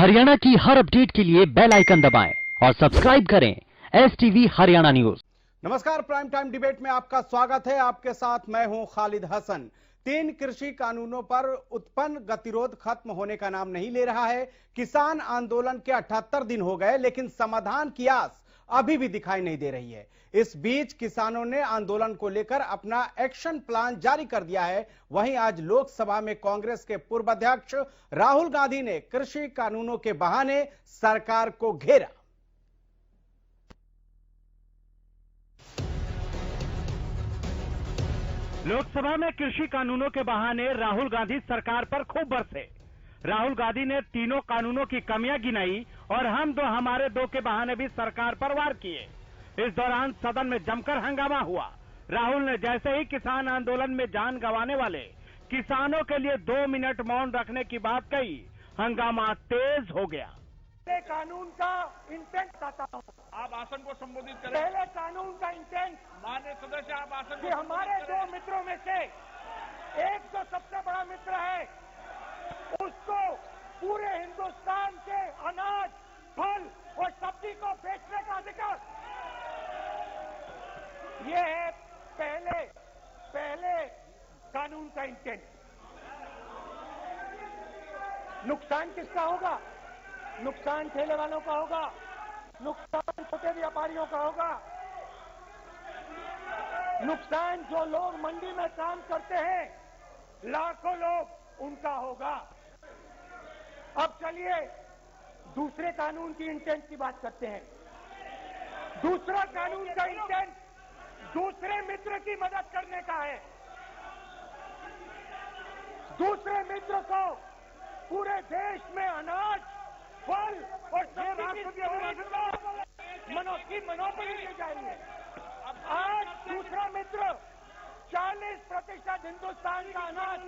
हरियाणा की हर अपडेट के लिए बेल आइकन दबाएं और सब्सक्राइब करें STV हरियाणा न्यूज। नमस्कार, प्राइम टाइम डिबेट में आपका स्वागत है। आपके साथ मैं हूं खालिद हसन। 3 कृषि कानूनों पर उत्पन्न गतिरोध खत्म होने का नाम नहीं ले रहा है। किसान आंदोलन के 78 दिन हो गए, लेकिन समाधान की आस अभी भी दिखाई नहीं दे रही है। इस बीच किसानों ने आंदोलन को लेकर अपना एक्शन प्लान जारी कर दिया है। वहीं आज लोकसभा में कांग्रेस के पूर्व अध्यक्ष राहुल गांधी ने कृषि कानूनों के बहाने सरकार को घेरा। लोकसभा में कृषि कानूनों के बहाने राहुल गांधी सरकार पर खूब बरसे। राहुल गांधी ने तीनों कानूनों की कमियां गिनाई और हम दो हमारे दो के बहाने भी सरकार पर वार किए। इस दौरान सदन में जमकर हंगामा हुआ। राहुल ने जैसे ही किसान आंदोलन में जान गंवाने वाले किसानों के लिए 2 मिनट मौन रखने की बात कही, हंगामा तेज हो गया। कानून का इंटेंट बताता हूँ। आप आसन को संबोधित करें। पहले कानून का इंटेंट माननीय सदस्य, आप आसन कि को हमारे संबोधित करें। 2 मित्रों में से एक जो सबसे बड़ा मित्र है, उसको पूरे हिंदुस्तान के अनाज, फल और सब्जी को बेचने का अधिकार। ये है पहले कानून का इंटेंट। नुकसान किसका होगा? नुकसान ठेले वालों का होगा, नुकसान छोटे व्यापारियों का होगा, नुकसान जो लोग मंडी में काम करते हैं, लाखों लोग, उनका होगा। अब चलिए दूसरे कानून की इंटेंट की बात करते हैं। दूसरा कानून का इंटेंट दूसरे मित्र की मदद करने का है। दूसरे मित्र को पूरे देश में अनाज, फल और सब्जी की मोनोपोली दी जा रही है। आज दूसरा मित्र 40% हिंदुस्तान का अनाज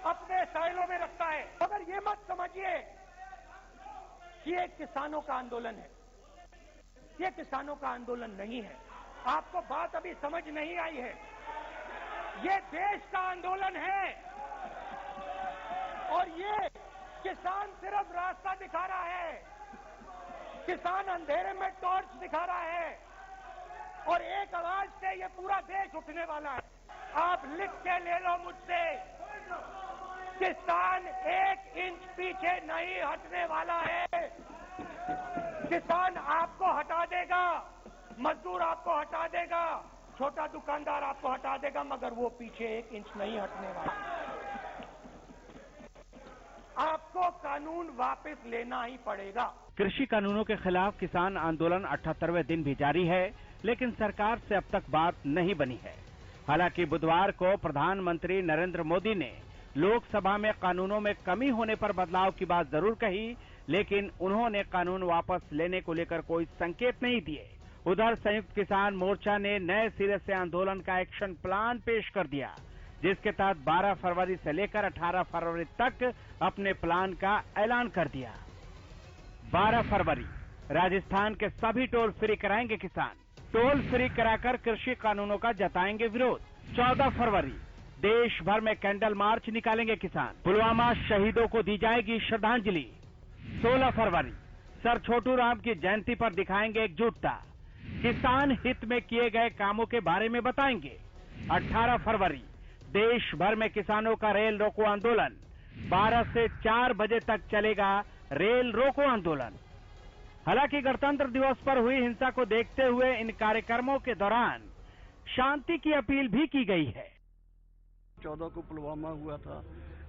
अपने साइलों में रखता है। मगर ये मत समझिए कि ये किसानों का आंदोलन है। ये किसानों का आंदोलन नहीं है। आपको बात अभी समझ नहीं आई है। ये देश का आंदोलन है और ये किसान सिर्फ रास्ता दिखा रहा है। किसान अंधेरे में टॉर्च दिखा रहा है और एक आवाज से ये पूरा देश उठने वाला है। आप लिख के ले लो मुझसे, किसान 1 इंच पीछे नहीं हटने वाला है। किसान आपको हटा देगा, मजदूर आपको हटा देगा, छोटा दुकानदार आपको हटा देगा, मगर वो पीछे 1 इंच नहीं हटने वाला। आपको कानून वापस लेना ही पड़ेगा। कृषि कानूनों के खिलाफ किसान आंदोलन 78वें दिन भी जारी है, लेकिन सरकार से अब तक बात नहीं बनी है। हालांकि बुधवार को प्रधानमंत्री नरेंद्र मोदी ने लोकसभा में कानूनों में कमी होने पर बदलाव की बात जरूर कही, लेकिन उन्होंने कानून वापस लेने को लेकर कोई संकेत नहीं दिए। उधर संयुक्त किसान मोर्चा ने नए सिरे से आंदोलन का एक्शन प्लान पेश कर दिया, जिसके तहत 12 फरवरी से लेकर 18 फरवरी तक अपने प्लान का ऐलान कर दिया। 12 फरवरी राजस्थान के सभी टोल फ्री कराएंगे किसान। टोल फ्री कराकर कृषि कानूनों का जताएंगे विरोध। 14 फरवरी देश भर में कैंडल मार्च निकालेंगे किसान। पुलवामा शहीदों को दी जाएगी श्रद्धांजलि। 16 फरवरी सर छोटू राम की जयंती पर दिखाएंगे एकजुटता। किसान हित में किए गए कामों के बारे में बताएंगे। 18 फरवरी देश भर में किसानों का रेल रोको आंदोलन। 12 से 4 बजे तक चलेगा रेल रोको आंदोलन। हालांकि गणतंत्र दिवस पर हुई हिंसा को देखते हुए इन कार्यक्रमों के दौरान शांति की अपील भी की गई है। 14 को पुलवामा हुआ था,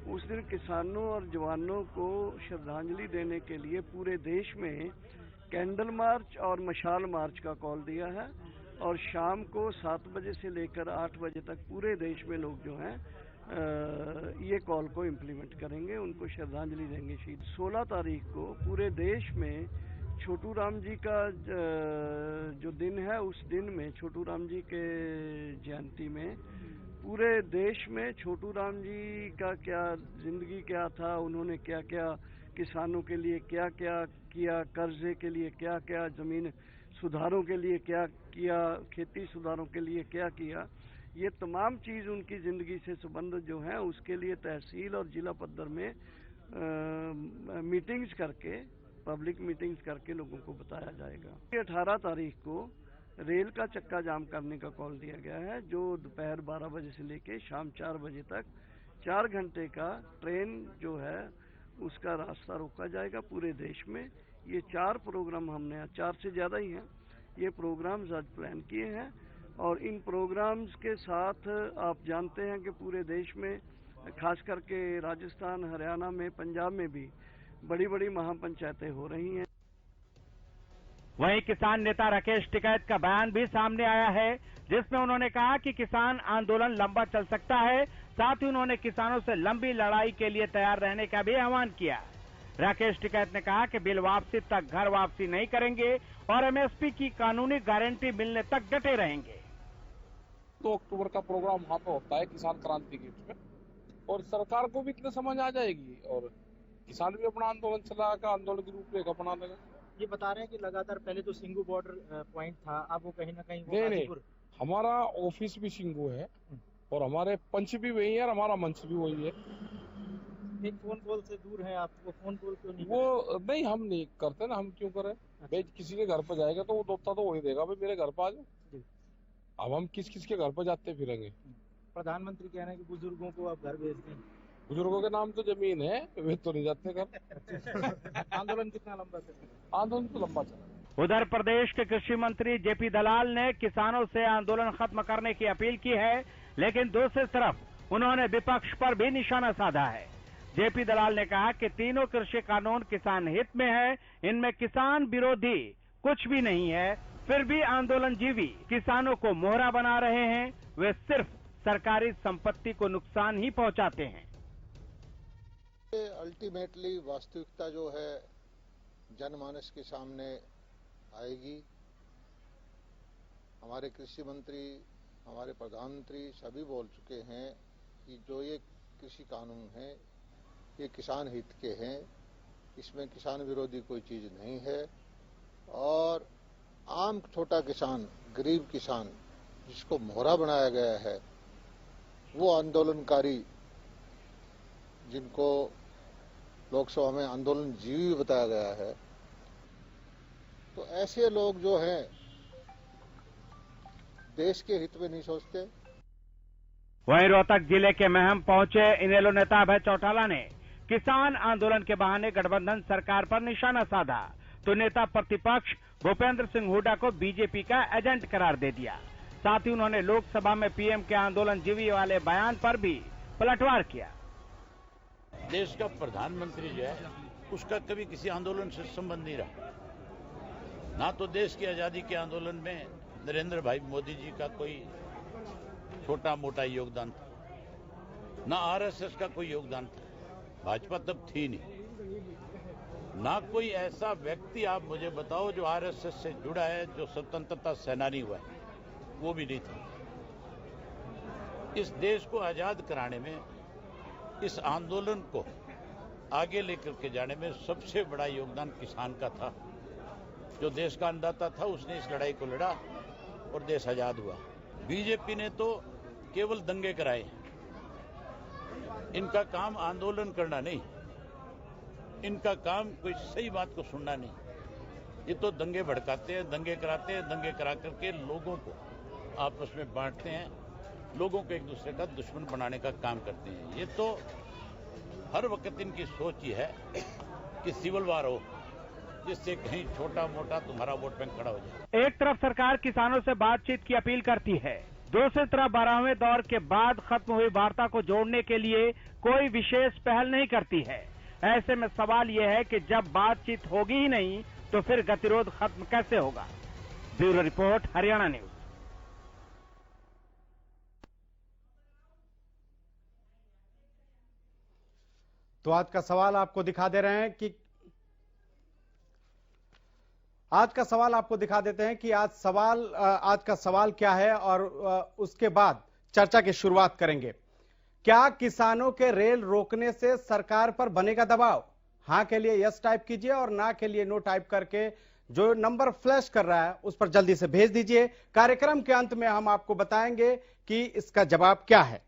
उस दिन किसानों और जवानों को श्रद्धांजलि देने के लिए पूरे देश में कैंडल मार्च और मशाल मार्च का कॉल दिया है और शाम को 7 बजे से लेकर 8 बजे तक पूरे देश में लोग जो हैं ये कॉल को इम्प्लीमेंट करेंगे, उनको श्रद्धांजलि देंगे शहीद। 16 तारीख को पूरे देश में छोटू राम जी का जो दिन है, उस दिन में छोटू राम जी के जयंती में पूरे देश में छोटू राम जी का क्या जिंदगी क्या था, उन्होंने क्या क्या किसानों के लिए क्या क्या किया, कर्जे के लिए क्या क्या, जमीन सुधारों के लिए क्या किया, खेती सुधारों के लिए क्या किया, ये तमाम चीज उनकी जिंदगी से संबंधित जो है उसके लिए तहसील और जिला पद्धर में मीटिंग्स करके पब्लिक मीटिंग्स करके लोगों को बताया जाएगा। 18 तारीख को रेल का चक्का जाम करने का कॉल दिया गया है, जो दोपहर 12 बजे से लेके शाम 4 बजे तक 4 घंटे का ट्रेन जो है उसका रास्ता रोका जाएगा पूरे देश में। ये 4 प्रोग्राम हमने, 4 से ज़्यादा ही हैं, ये प्रोग्राम्स आज प्लान किए हैं। और इन प्रोग्राम्स के साथ आप जानते हैं कि पूरे देश में, खास करके राजस्थान, हरियाणा में, पंजाब में भी बड़ी बड़ी महापंचायतें हो रही हैं। वहीं किसान नेता राकेश टिकैत का बयान भी सामने आया है, जिसमें उन्होंने कहा कि किसान आंदोलन लंबा चल सकता है। साथ ही उन्होंने किसानों से लंबी लड़ाई के लिए तैयार रहने का भी आह्वान किया। राकेश टिकैत ने कहा कि बिल वापसी तक घर वापसी नहीं करेंगे और एमएसपी की कानूनी गारंटी मिलने तक डटे रहेंगे। 2 अक्टूबर का प्रोग्राम वहाँ पे होता है किसान क्रांति के उसमें, और सरकार को भी इतने समझ आ जाएगी और किसान भी अपना आंदोलन चलाएगा, आंदोलन की रूपरेखा अपना देगा। ये बता रहे हैं कि लगातार पहले तो सिंगू बॉर्डर पॉइंट था, अब वो कहीं ना कहीं नहीं, हमारा ऑफिस भी सिंगू है और हमारे पंच भी वही है और हमारा मंच भी वही है। एक फोन कॉल से दूर है आप, वो फोन कॉल क्यों नहीं? वो नहीं, हम नहीं करते ना, हम क्यों करें? भाई किसी के घर पर जाएगा तो वो दोता तो वही देगा, भाई मेरे घर पर आ जाओ। अब हम किस किस के घर पर जाते फिरेंगे? प्रधानमंत्री कह रहे हैं कि बुजुर्गों को आप घर भेज दें। बुजुर्गों के नाम तो जमीन है, वे तो नहीं जाते घर। आंदोलन कितना लंबा चलेगा? आंदोलन तो लंबा चला। उधर प्रदेश के कृषि मंत्री जेपी दलाल ने किसानों से आंदोलन खत्म करने की अपील की है, लेकिन दूसरी तरफ उन्होंने विपक्ष पर भी निशाना साधा है। जेपी दलाल ने कहा कि तीनों कृषि कानून किसान हित में है, इनमें किसान विरोधी कुछ भी नहीं है। फिर भी आंदोलनजीवी किसानों को मोहरा बना रहे हैं, वे सिर्फ सरकारी संपत्ति को नुकसान ही पहुंचाते हैं। अल्टीमेटली वास्तविकता जो है जनमानस के सामने आएगी। हमारे कृषि मंत्री, हमारे प्रधानमंत्री सभी बोल चुके हैं कि जो ये कृषि कानून है ये किसान हित के हैं, इसमें किसान विरोधी कोई चीज नहीं है। और आम छोटा किसान, गरीब किसान जिसको मोहरा बनाया गया है, वो आंदोलनकारी जिनको लोकसभा में आंदोलन जीवी बताया गया है, तो ऐसे लोग जो हैं देश के हित में नहीं सोचते। वहीं रोहतक जिले के महम पहुंचे इनेलो नेता अभय चौटाला ने किसान आंदोलन के बहाने गठबंधन सरकार पर निशाना साधा, तो नेता प्रतिपक्ष भूपेंद्र सिंह हुड्डा को बीजेपी का एजेंट करार दे दिया। साथ ही उन्होंने लोकसभा में पीएम के आंदोलनजीवी वाले बयान पर भी पलटवार किया। देश का प्रधानमंत्री जो है उसका कभी किसी आंदोलन से संबंध नहीं रहा। ना तो देश की आजादी के आंदोलन में नरेंद्र भाई मोदी जी का कोई छोटा मोटा योगदान था, ना आरएसएस का कोई योगदान था, भाजपा तब थी नहीं। ना कोई ऐसा व्यक्ति आप मुझे बताओ जो आरएसएस से जुड़ा है, जो स्वतंत्रता सेनानी हुआ है, वो भी नहीं था। इस देश को आजाद कराने में, इस आंदोलन को आगे लेकर के जाने में सबसे बड़ा योगदान किसान का था। जो देश का अन्नदाता था उसने इस लड़ाई को लड़ा और देश आजाद हुआ। बीजेपी ने तो केवल दंगे कराए। इनका काम आंदोलन करना नहीं, इनका काम कोई सही बात को सुनना नहीं। ये तो दंगे भड़काते हैं, दंगे कराते हैं, दंगे करा करके लोगों को आपस में बांटते हैं, लोगों को एक दूसरे का दुश्मन बनाने का काम करते हैं। ये तो हर वक्त इनकी सोच ही है कि सिविल वार हो, जिससे कहीं छोटा मोटा तुम्हारा वोट बैंक खड़ा हो जाए। एक तरफ सरकार किसानों से बातचीत की अपील करती है, दूसरी तरफ 12वें दौर के बाद खत्म हुई वार्ता को जोड़ने के लिए कोई विशेष पहल नहीं करती है। ऐसे में सवाल यह है कि जब बातचीत होगी ही नहीं तो फिर गतिरोध खत्म कैसे होगा। Bureau report, Haryana news. तो आज का सवाल आपको दिखा दे रहे हैं कि आज का सवाल आपको दिखा देते हैं कि आज का सवाल क्या है और उसके बाद चर्चा की शुरुआत करेंगे। क्या किसानों के रेल रोकने से सरकार पर बनेगा दबाव? हां के लिए यस टाइप कीजिए और ना के लिए नो टाइप करके जो नंबर फ्लैश कर रहा है उस पर जल्दी से भेज दीजिए। कार्यक्रम के अंत में हम आपको बताएंगे कि इसका जवाब क्या है।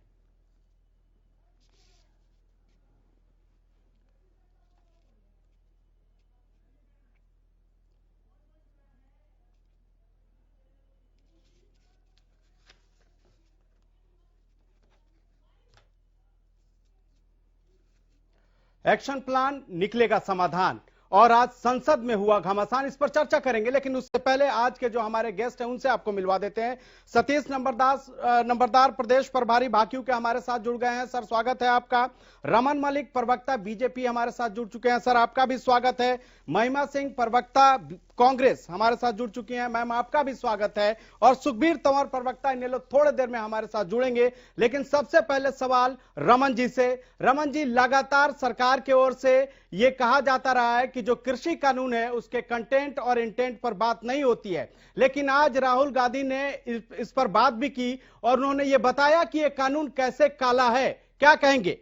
एक्शन प्लान, निकलेगा समाधान। और आज संसद में हुआ घमासान, इस पर चर्चा करेंगे। लेकिन उससे पहले आज के जो हमारे गेस्ट हैं उनसे आपको मिलवा देते हैं। सतीश नंबरदार प्रदेश प्रभारी भाकियू के हमारे साथ जुड़ गए हैं। सर स्वागत है आपका। रमन मलिक प्रवक्ता बीजेपी हमारे साथ जुड़ चुके हैं। सर आपका भी स्वागत है। महिमा सिंह प्रवक्ता कांग्रेस हमारे साथ जुड़ चुकी हैं। मैम आपका भी स्वागत है। और सुखबीर तंवर प्रवक्ता, इन लोग थोड़ी देर में हमारे साथ जुड़ेंगे। लेकिन सबसे पहले सवाल रमन जी से। रमन जी, लगातार सरकार की ओर से यह कहा जाता रहा है कि जो कृषि कानून है उसके कंटेंट और इंटेंट पर बात नहीं होती है, लेकिन आज राहुल गांधी ने इस पर बात भी की और उन्होंने ये बताया कि यह कानून कैसे काला है। क्या कहेंगे?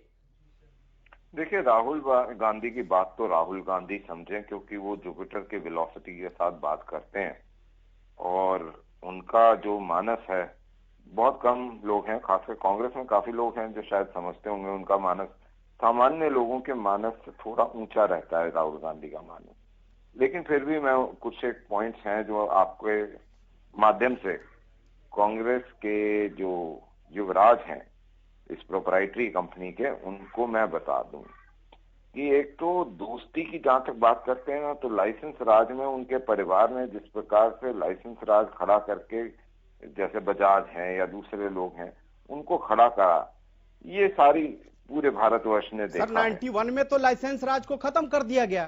देखिए, राहुल गांधी की बात तो राहुल गांधी समझें, क्योंकि वो जुपिटर के वेलोसिटी के साथ बात करते हैं और उनका जो मानस है, बहुत कम लोग हैं, खासकर कांग्रेस में काफी लोग हैं जो शायद समझते होंगे उनका मानस सामान्य लोगों के मानस से थोड़ा ऊंचा रहता है, राहुल गांधी का मानस। लेकिन फिर भी मैं कुछ एक पॉइंट्स हैं जो आपके माध्यम से कांग्रेस के जो युवराज हैं इस प्रोप्राइटरी कंपनी के, उनको मैं बता दूं कि एक तो दोस्ती की जहां तक बात करते हैं ना, तो लाइसेंस राज में उनके परिवार ने जिस प्रकार से लाइसेंस राज खड़ा करके, जैसे बजाज हैं या दूसरे लोग हैं, उनको खड़ा करा, ये सारी पूरे भारतवर्ष ने देखा। सर 91 में तो लाइसेंस राज को खत्म कर दिया गया।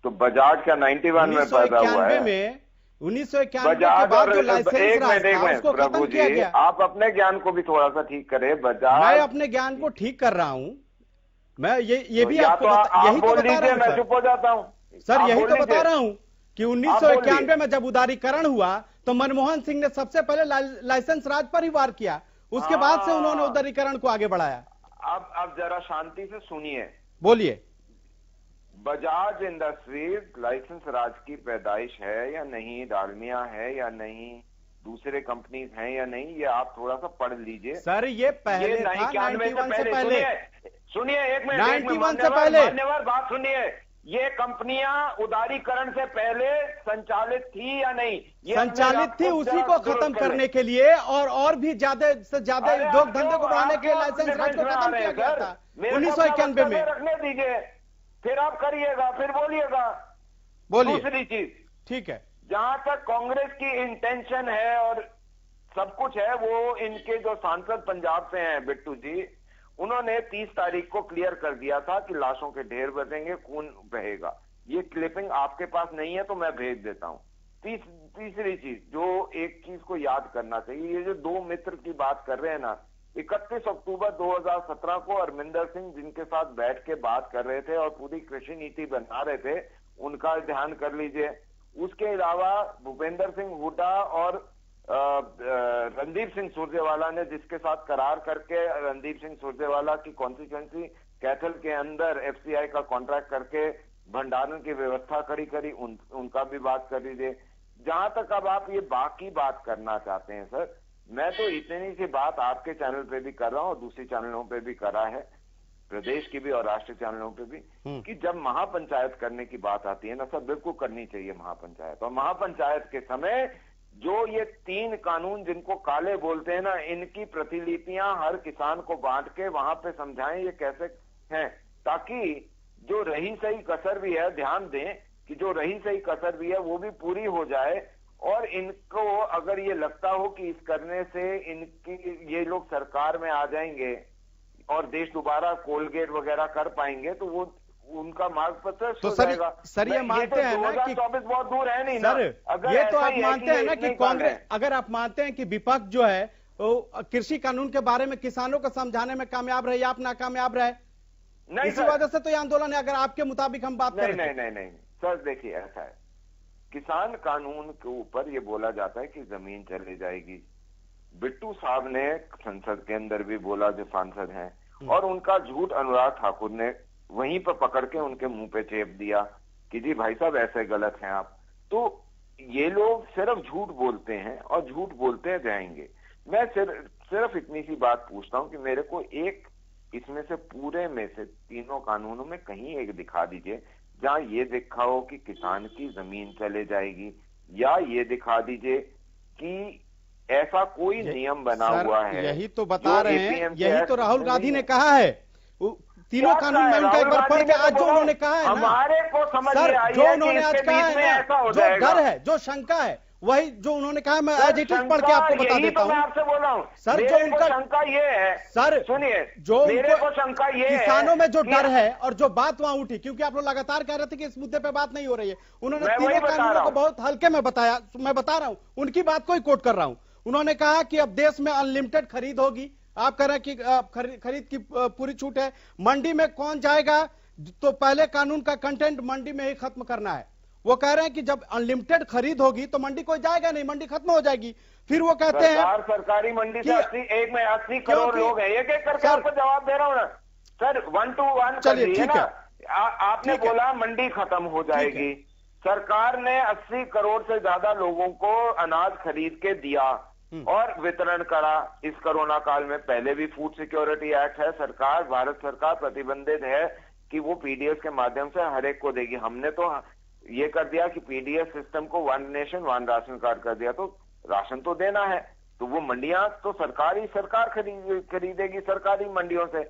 तो बजाज क्या 91 में पैदा हुआ है? 1991 के बाद जो लाइसेंस राज था उसको खत्म किया गया। आप अपने ज्ञान को भी थोड़ा सा ठीक करें। बजाज, मैं अपने ज्ञान को ठीक कर रहा हूं। मैं ये भी आपको यही तो बता रहा हूं। मैं चुप हो जाता हूं सर, यही तो बता रहा हूं कि 1991 में जब उदारीकरण हुआ तो मनमोहन सिंह ने सबसे पहले लाइसेंस राज पर ही वार किया, उसके बाद से उन्होंने उदारीकरण को आगे बढ़ाया। अब जरा शांति से सुनिए, बोलिए। बजाज इंडस्ट्रीज लाइसेंस राज की पैदाइश है या नहीं, डालमिया है या नहीं, दूसरे कंपनीज हैं या नहीं, ये आप थोड़ा सा पढ़ लीजिए। सर ये पहले था 91 से पहले। सुनिए एक मिनट, 91 से पहले मान्यवर बात सुनिए। ये कंपनियां उदारीकरण से पहले संचालित थी या नहीं? संचालित थी, उसी को खत्म करने के लिए और भी ज्यादा से ज्यादा उद्योग धंधे को बढ़ाने के लिए लाइसेंस राज को खत्म किया गया था 1991 में। रखने दीजिए, फिर आप करिएगा, फिर बोलिएगा। बोलिए। दूसरी चीज, ठीक है, जहां तक कांग्रेस की इंटेंशन है और सब कुछ है, वो इनके जो सांसद पंजाब से हैं बिट्टू जी, उन्होंने 30 तारीख को क्लियर कर दिया था कि लाशों के ढेर बचेंगे, खून बहेगा। ये क्लिपिंग आपके पास नहीं है तो मैं भेज देता हूं। तीसरी चीज, जो एक चीज को याद करना चाहिए, ये जो दो मित्र की बात कर रहे हैं ना, 31 अक्टूबर 2017 को अरविंदर सिंह जिनके साथ बैठ के बात कर रहे थे और पूरी कृषि नीति बना रहे थे, उनका ध्यान कर लीजिए। उसके अलावा भूपेंद्र सिंह हुड्डा और रणदीप सिंह सुरजेवाला ने जिसके साथ करार करके रणदीप सिंह सुरजेवाला की कॉन्स्टिट्यूएंसी कैथल के अंदर एफसीआई का कॉन्ट्रैक्ट करके भंडारण की व्यवस्था खड़ी करी, उनका भी बात कर लीजिए। जहां तक अब आप ये बाकी बात करना चाहते हैं सर, मैं तो इतनी सी बात आपके चैनल पे भी कर रहा हूं और दूसरी चैनलों पे भी करा है, प्रदेश की भी और राष्ट्रीय चैनलों पे भी, कि जब महापंचायत करने की बात आती है ना सर, बिल्कुल करनी चाहिए महापंचायत। और महापंचायत के समय जो ये 3 कानून जिनको काले बोलते हैं ना, इनकी प्रतिलिपियां हर किसान को बांट के वहां पे समझाएं ये कैसे हैं, ताकि जो रही सही कसर भी है, ध्यान दें कि जो रही सही कसर भी है वो भी पूरी हो जाए। और इनको अगर ये लगता हो कि इस करने से इनकी ये लोग सरकार में आ जाएंगे और देश दोबारा कोलगेट वगैरह कर पाएंगे, तो वो उनका मार्ग प्रशस्त हो जाएगा। सर ये मानते हैं ना कि 2024 बहुत दूर है नहीं सर, ना? अगर ये तो आप ऐसा मानते हैं ना कि कांग्रेस, है। अगर आप मानते हैं कि विपक्ष जो है वो कृषि कानून के बारे में किसानों को समझाने में कामयाब रहे, आप नाकामयाब रहे, नहीं इसी वजह से तो ये आंदोलन है। अगर आपके मुताबिक हम बात करें, नहीं सर, देखिए ऐसा है, किसान कानून के ऊपर ये बोला जाता है कि जमीन चली जाएगी। बिट्टू साहब ने संसद के अंदर भी बोला, जो सांसद हैं, और उनका झूठ अनुराग ठाकुर ने वहीं पर पकड़ के उनके मुंह पे चेप दिया कि जी भाई साहब ऐसे गलत हैं आप। तो ये लोग सिर्फ झूठ बोलते हैं और झूठ बोलते जाएंगे। मैं सिर्फ इतनी सी बात पूछता हूं कि मेरे को एक इसमें से पूरे में से तीनों कानूनों में कहीं एक दिखा दीजिए जहां ये दिखा हो कि किसान की जमीन चले जाएगी, या ये दिखा दीजिए कि ऐसा कोई नियम बना हुआ है। यही तो बता रहे हैं, यही तो राहुल गांधी ने कहा है तीनों कानून में उनका एक बार पढ़ के आज जो उन्होंने कहा है ना, हमारे को समझ सर, में आई जो है कि उन्होंने आज इसके कहा बीच में है ऐसा हो ना, जो जाएगा। डर है, जो शंका है, वही जो उन्होंने कहा, मैं एज इट इज पढ़ के आपको बता देता मैं हूँ आपसे बोल रहा हूँ सर। मेरे जो को उनका शंका ये है, सर, सुनिए, जो मेरे को शंका ये है किसानों में जो कि डर है और जो बात वहां उठी, क्योंकि आप लोग लगातार कह रहे थे कि इस मुद्दे पे बात नहीं हो रही है, उन्होंने मैं वही तीनों बता कानूनों रहा को हूं। बहुत हल्के में बताया। मैं बता रहा हूं, उनकी बात को ही कोट कर रहा हूं। उन्होंने कहा कि अब देश में अनलिमिटेड खरीद होगी। आप कह रहे हैं कि खरीद की पूरी छूट है। मंडी में कौन जाएगा, तो पहले कानून का कंटेंट मंडी में ही खत्म करना है। वो कह रहे हैं कि जब अनलिमिटेड खरीद होगी तो मंडी कोई जाएगा नहीं, मंडी खत्म हो जाएगी। फिर वो कहते हैं सरकारी मंडी से 80 करोड़ क्योंकि- लोग हैं, एक एक करके सर- आपको जवाब दे रहा हूं ना सर, 1 to 1 चलिए, कर ठीक ना। है। आपने ठीक है। बोला मंडी खत्म हो जाएगी। सरकार ने 80 करोड़ से ज्यादा लोगों को अनाज खरीद के दिया और वितरण करा इस कोरोना काल में। पहले भी फूड सिक्योरिटी एक्ट है, सरकार, भारत सरकार प्रतिबंधित है कि वो पीडीएस के माध्यम से हर एक को देगी। हमने तो ये कर दिया कि पीडीएस सिस्टम को 1 नेशन 1 राशन कार्ड कर दिया, तो राशन तो देना है, तो वो मंडियां तो सरकार खरीदेगी सरकारी मंडियों से।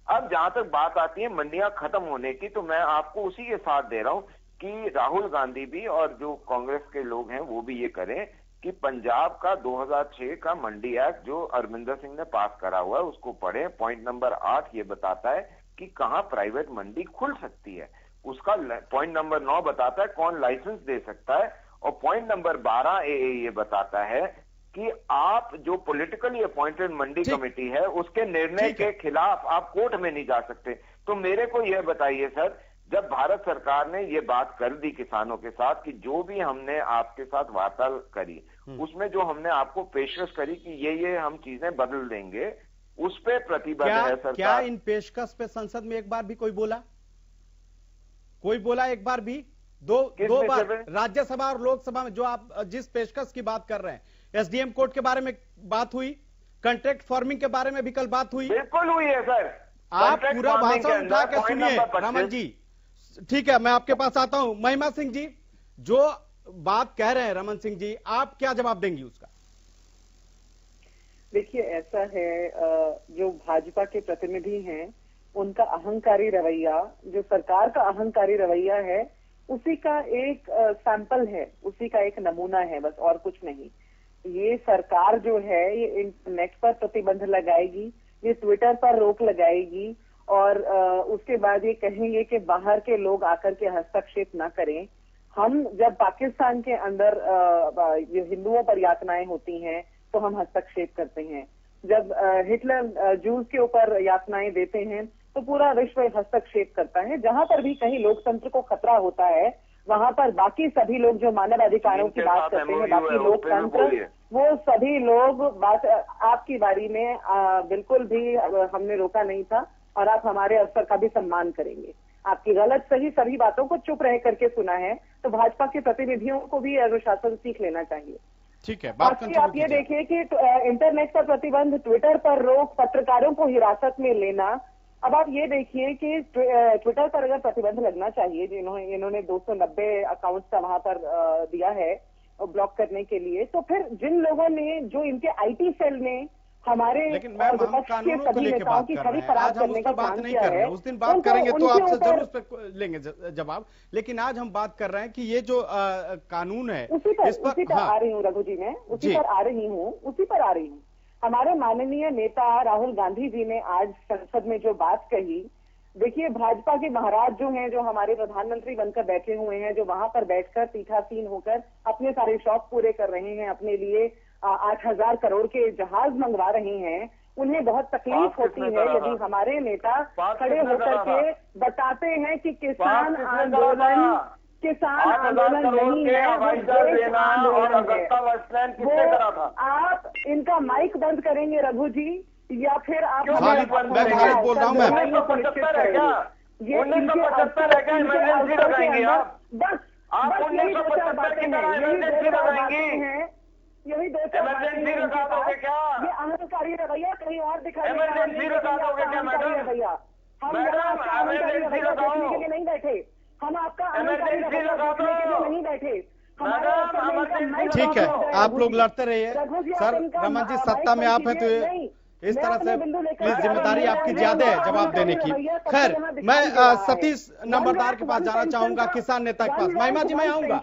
अब जहां तक बात आती है मंडियां खत्म होने की, तो मैं आपको उसी के साथ दे रहा हूं कि राहुल गांधी भी और जो कांग्रेस के लोग हैं वो भी ये करें कि पंजाब का 2006 का मंडी एक्ट जो अरविंदर सिंह ने पास करा हुआ है उसको पढ़े। पॉइंट नंबर 8 ये बताता है कि कहां प्राइवेट मंडी खुल सकती है, उसका पॉइंट नंबर 9 बताता है कौन लाइसेंस दे सकता है, और पॉइंट नंबर 12 ये बताता है कि आप जो पॉलिटिकली अपॉइंटेड मंडी कमेटी है उसके निर्णय के खिलाफ आप कोर्ट में नहीं जा सकते। तो मेरे को यह बताइए सर, जब भारत सरकार ने ये बात कर दी किसानों के साथ कि जो भी हमने आपके साथ वार्ता करी उसमें जो हमने आपको पेशकश करी कि ये हम चीजें बदल देंगे, उस पे प्रतिबद्ध है सरकार। क्या इन पेशकश पे संसद में एक बार भी कोई बोला? कोई बोला एक बार भी? दो बार राज्यसभा और लोकसभा में जो आप जिस पेशकश की बात कर रहे हैं, एसडीएम कोर्ट के बारे में बात हुई, कॉन्ट्रैक्ट फार्मिंग के बारे में भी कल बात हुई। बिल्कुल हुई है सर। आप पूरा भाषण उठा के सुनिए रमन जी। ठीक है, मैं आपके पास आता हूं। महिमा सिंह जी, जो बात कह रहे हैं रमन सिंह जी, आप क्या जवाब देंगी उसका? देखिए, ऐसा है, जो भाजपा के प्रतिनिधि हैं उनका अहंकारी रवैया, जो सरकार का अहंकारी रवैया है, उसी का एक सैंपल है, उसी का एक नमूना है, बस और कुछ नहीं। ये सरकार जो है ये इंटरनेट पर प्रतिबंध लगाएगी, ये ट्विटर पर रोक लगाएगी और उसके बाद ये कहेंगे कि बाहर के लोग आकर के हस्तक्षेप ना करें। हम जब पाकिस्तान के अंदर हिंदुओं पर यातनाएं होती हैं तो हम हस्तक्षेप करते हैं, जब हिटलर जूस के ऊपर यातनाएं देते हैं तो पूरा विश्व हस्तक्षेप करता है। जहां पर भी कहीं लोकतंत्र को खतरा होता है वहां पर बाकी सभी लोग जो मानव अधिकारों की बात करते हैं, बाकी लोकतंत्र, वो सभी लोग बात आपकी बारी में बिल्कुल भी हमने रोका नहीं था और आप हमारे अवसर का भी सम्मान करेंगे। आपकी गलत सही सभी बातों को चुप रह करके सुना है, तो भाजपा के प्रतिनिधियों को भी अनुशासन सीख लेना चाहिए। ठीक है, आप ये देखिए कि इंटरनेट पर प्रतिबंध, ट्विटर पर रोक, पत्रकारों को हिरासत में लेना। अब आप ये देखिए कि ट्विटर पर अगर प्रतिबंध लगना चाहिए, इन्होंने 290 अकाउंट्स का वहां पर दिया है ब्लॉक करने के लिए, तो फिर जिन लोगों ने, जो इनके आईटी सेल ने हमारे विपक्ष के सभी नेताओं की छवि खराब करने का काम किया है, उस दिन बात करेंगे तो आपसे जरूर उस पर लेंगे जवाब। लेकिन आज हम बात कर रहे हैं कि ये जो कानून है उसी पर आ रही हूँ रघु जी, मैं उसी पर आ रही हूँ। हमारे माननीय नेता राहुल गांधी जी ने आज संसद में जो बात कही, देखिए भाजपा के महाराज जो हैं, जो हमारे प्रधानमंत्री बनकर बैठे हुए हैं, जो वहां पर बैठकर पीठासीन होकर अपने सारे शौक पूरे कर रहे हैं, अपने लिए 8,000 करोड़ के जहाज मंगवा रहे हैं, उन्हें बहुत तकलीफ होती है यदि हमारे नेता खड़े होकर के बताते हैं कि किसान आंदोलन नहीं है, वो आप इनका माइक बंद करेंगे रघु जी, या फिर आप बोल रहा हूँ मैं, 1975 है क्या? 1975 है क्या? इमरजेंसी लगाएंगे आप? बस आप 1975 की तरह इमरजेंसी लगाएंगी? यही दो इमरजेंसी लगा दोगे क्या? ये अहंकारी रवैया कहीं और दिखाई इमरजेंसी लगा दोगे क्या मैडम? हम इमरजेंसी लगाओ, नहीं बैठे, हम आपका इमरजेंसी लगा दो, नहीं बैठे। ठीक है, आप लोग लड़ते रहिए। सर रमन जी, सत्ता में आप हैं तो इस तरह से प्लीज जिम्मेदारी आपकी ज्यादा है जवाब देने की। खैर, मैं सतीश नंबरदार के पास जाना चाहूंगा, किसान नेता के पास। महिमा जी मैं आऊंगा।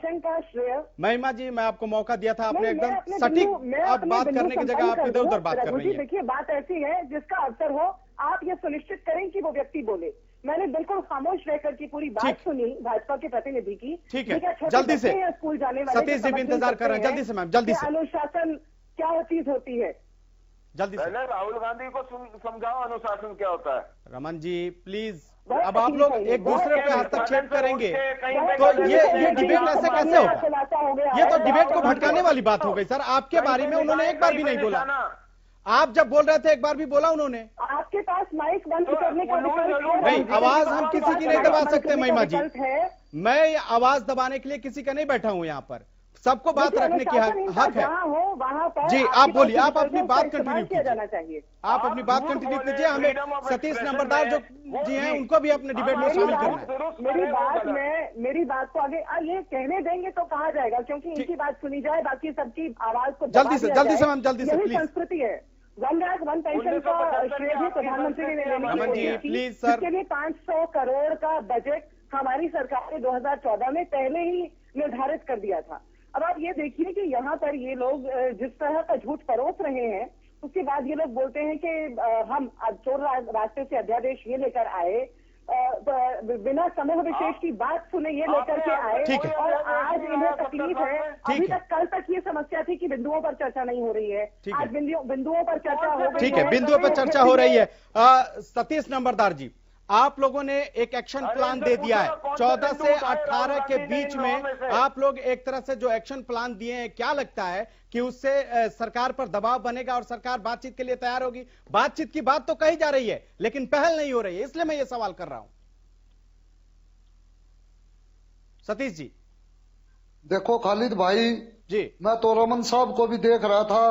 महिमा जी, मैं आपको मौका दिया था, आपने एकदम सटीक आप बात करने की जगह आप इधर उधर बात कर रही है। देखिए, बात ऐसी है जिसका अवसर हो आप ये सुनिश्चित करें कि वो व्यक्ति बोले। मैंने बिल्कुल खामोश रहकर की पूरी बात सुनी भाजपा के प्रतिनिधि की। ठीक है, जल्दी से स्कूल जाने वाले सतीश जी भी इंतजार कर रहे हैं, जल्दी से मैम, जल्दी से। अनुशासन क्या चीज होती है, जल्दी से। पहले राहुल गांधी को समझाओ अनुशासन क्या होता है। रमन जी प्लीज, अब आप लोग एक दूसरे पे हस्तक्षेप करेंगे तो ये डिबेट ऐसे कैसे होगा? ये तो डिबेट को भटकाने वाली बात हो गई सर। आपके बारे में उन्होंने एक बार भी नहीं बोला। आप जब बोल रहे थे एक बार भी बोला उन्होंने? आपके पास माइक बंद करने का नहीं, आवाज हम किसी की नहीं दबा सकते महिमा जी। मैं आवाज दबाने के लिए किसी का नहीं बैठा हूं यहाँ पर, सबको बात रखने की हक है। जी आप बोलिए, आप अपनी बात कंटिन्यू कीजिए, आप अपनी बात कंटिन्यू कीजिए। हमें सतीश नंबरदार जो जी हैं उनको भी अपने डिबेट में शामिल करना है। मेरी बात को आगे ये कहने देंगे तो कहा जाएगा, क्योंकि इनकी बात सुनी जाए, बाकी सबकी आवाज को जल्दी से मैम, जल्दी से प्लीज। संस्कृति है। वन रैंक वन पेंशन का श्रेय भी प्रधानमंत्री ने लेने प्लीज सर, इसके लिए 500 करोड़ का बजट हमारी सरकार ने 2014 में पहले ही निर्धारित कर दिया था। अब आप ये देखिए कि यहाँ पर ये लोग जिस तरह का झूठ परोस रहे हैं, उसके बाद ये लोग बोलते हैं कि हम चोर रास्ते से अध्यादेश ये लेकर आए, बिना समूह विशेष की बात सुने ये लेकर के आए, और आज इन्हें तकलीफ है। अभी तक कल तक ये समस्या थी कि बिंदुओं पर चर्चा नहीं हो रही है, आज बिंदुओं पर चर्चा हो गई। ठीक है, बिंदुओं पर चर्चा हो रही है। सतीश नंबरदार जी, आप लोगों ने एक एक्शन प्लान दे दिया है 14 से 18 के बीच में। आप लोग एक तरह से जो एक्शन प्लान दिए हैं, क्या लगता है कि उससे सरकार पर दबाव बनेगा और सरकार बातचीत के लिए तैयार होगी? बातचीत की बात तो कही जा रही है लेकिन पहल नहीं हो रही है, इसलिए मैं ये सवाल कर रहा हूं। सतीश जी। देखो खालिद भाई जी, मैं तो रमन साहब को भी देख रहा था,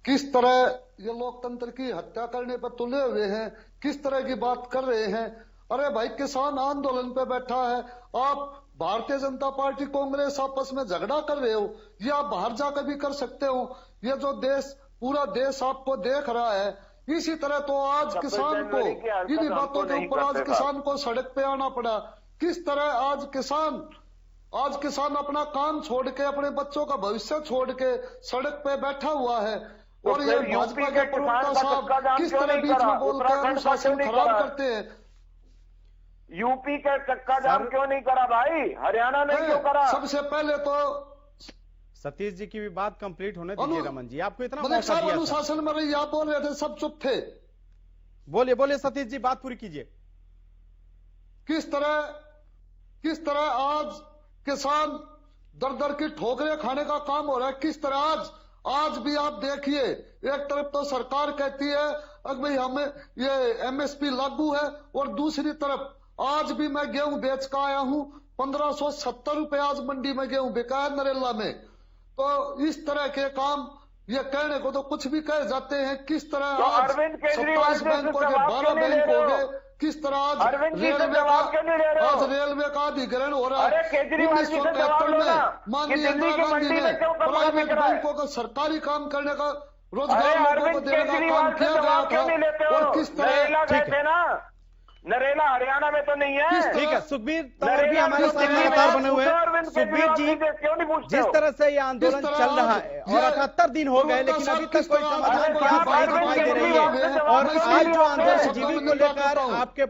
किस तरह ये लोकतंत्र की हत्या करने पर तुले हुए हैं, किस तरह की बात कर रहे हैं। अरे भाई, किसान आंदोलन पे बैठा है, आप भारतीय जनता पार्टी कांग्रेस आपस में झगड़ा कर रहे हो, ये आप बाहर जाकर भी कर सकते हो। ये जो देश, पूरा देश आपको देख रहा है, इसी तरह तो आज किसान को इन्हीं बातों के ऊपर आज किसान को सड़क पे आना पड़ा। किस तरह आज किसान अपना काम छोड़ के, अपने बच्चों का भविष्य छोड़ के सड़क पे बैठा हुआ है, और ये भाजपा के प्रवक्ता साहब किस तरह बीच में बोलकर अनुशासन खराब करते हैं। यूपी का चक्का जाम क्यों नहीं करा भाई? हरियाणा ने क्यों करा? सबसे पहले तो सतीश जी की भी बात कंप्लीट होने दीजिए। रमन जी, आपको इतना मौका दिया, अनुशासन में रही, आप बोल रहे थे, सब चुप थे। बोलिए सतीश जी, बात पूरी कीजिए। किस तरह आज किसान दर दर की ठोकरें खाने का काम हो रहा है। किस तरह आज भी आप देखिए, एक तरफ तो सरकार कहती है अगर भाई हमें ये एमएसपी लागू है, और दूसरी तरफ आज भी मैं गेहूं बेच कर आया हूं, 1570 रुपए आज मंडी में गेहूं बिका है नरेला में। तो इस तरह के काम ये कहने को तो कुछ भी कह जाते हैं। किस तररह तो आज 27 बैंक हो गए, 12 बैंक हो गए, किस तरह आज रेलवे का अधिग्रहण हो रहा है। 1973 में माननीय इंदिरा गांधी ने प्राइवेट बैंकों का सरकारी काम करने का, रोजगार लोगों को देने का काम किया गया था। और किस तरह नरेला हरियाणा में तो नहीं है। ठीक है, सुखबीर तंवर भी हमारे साथ लगातार बने हुए हैं। सुखबीर जी, जिस तरह से ये आंदोलन चल रहा है और 78 दिन हो गए लेकिन अभी तक कोई समाधान की आस नहीं दिखाई दे रही है, और आज जो आंदोलन जीवी को लेकर आपके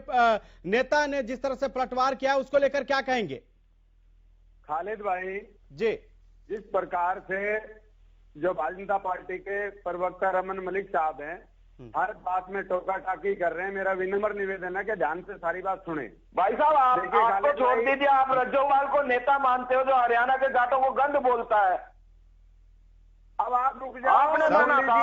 नेता ने जिस तरह से पलटवार किया, उसको लेकर क्या कहेंगे? खालिद भाई जी, जिस प्रकार से जो भारतीय जनता पार्टी के प्रवक्ता रमन मलिक साहब हैं, हर बात में टोका टाकी कर रहे हैं, मेरा विनम्र निवेदन है कि ध्यान से सारी बात सुने। भाई साहब, आपको छोड़ दीजिए, आप रज्जोवाल को नेता मानते हो जो हरियाणा के जाटों को गंद बोलता है। अब आप रुक जाओ, आपने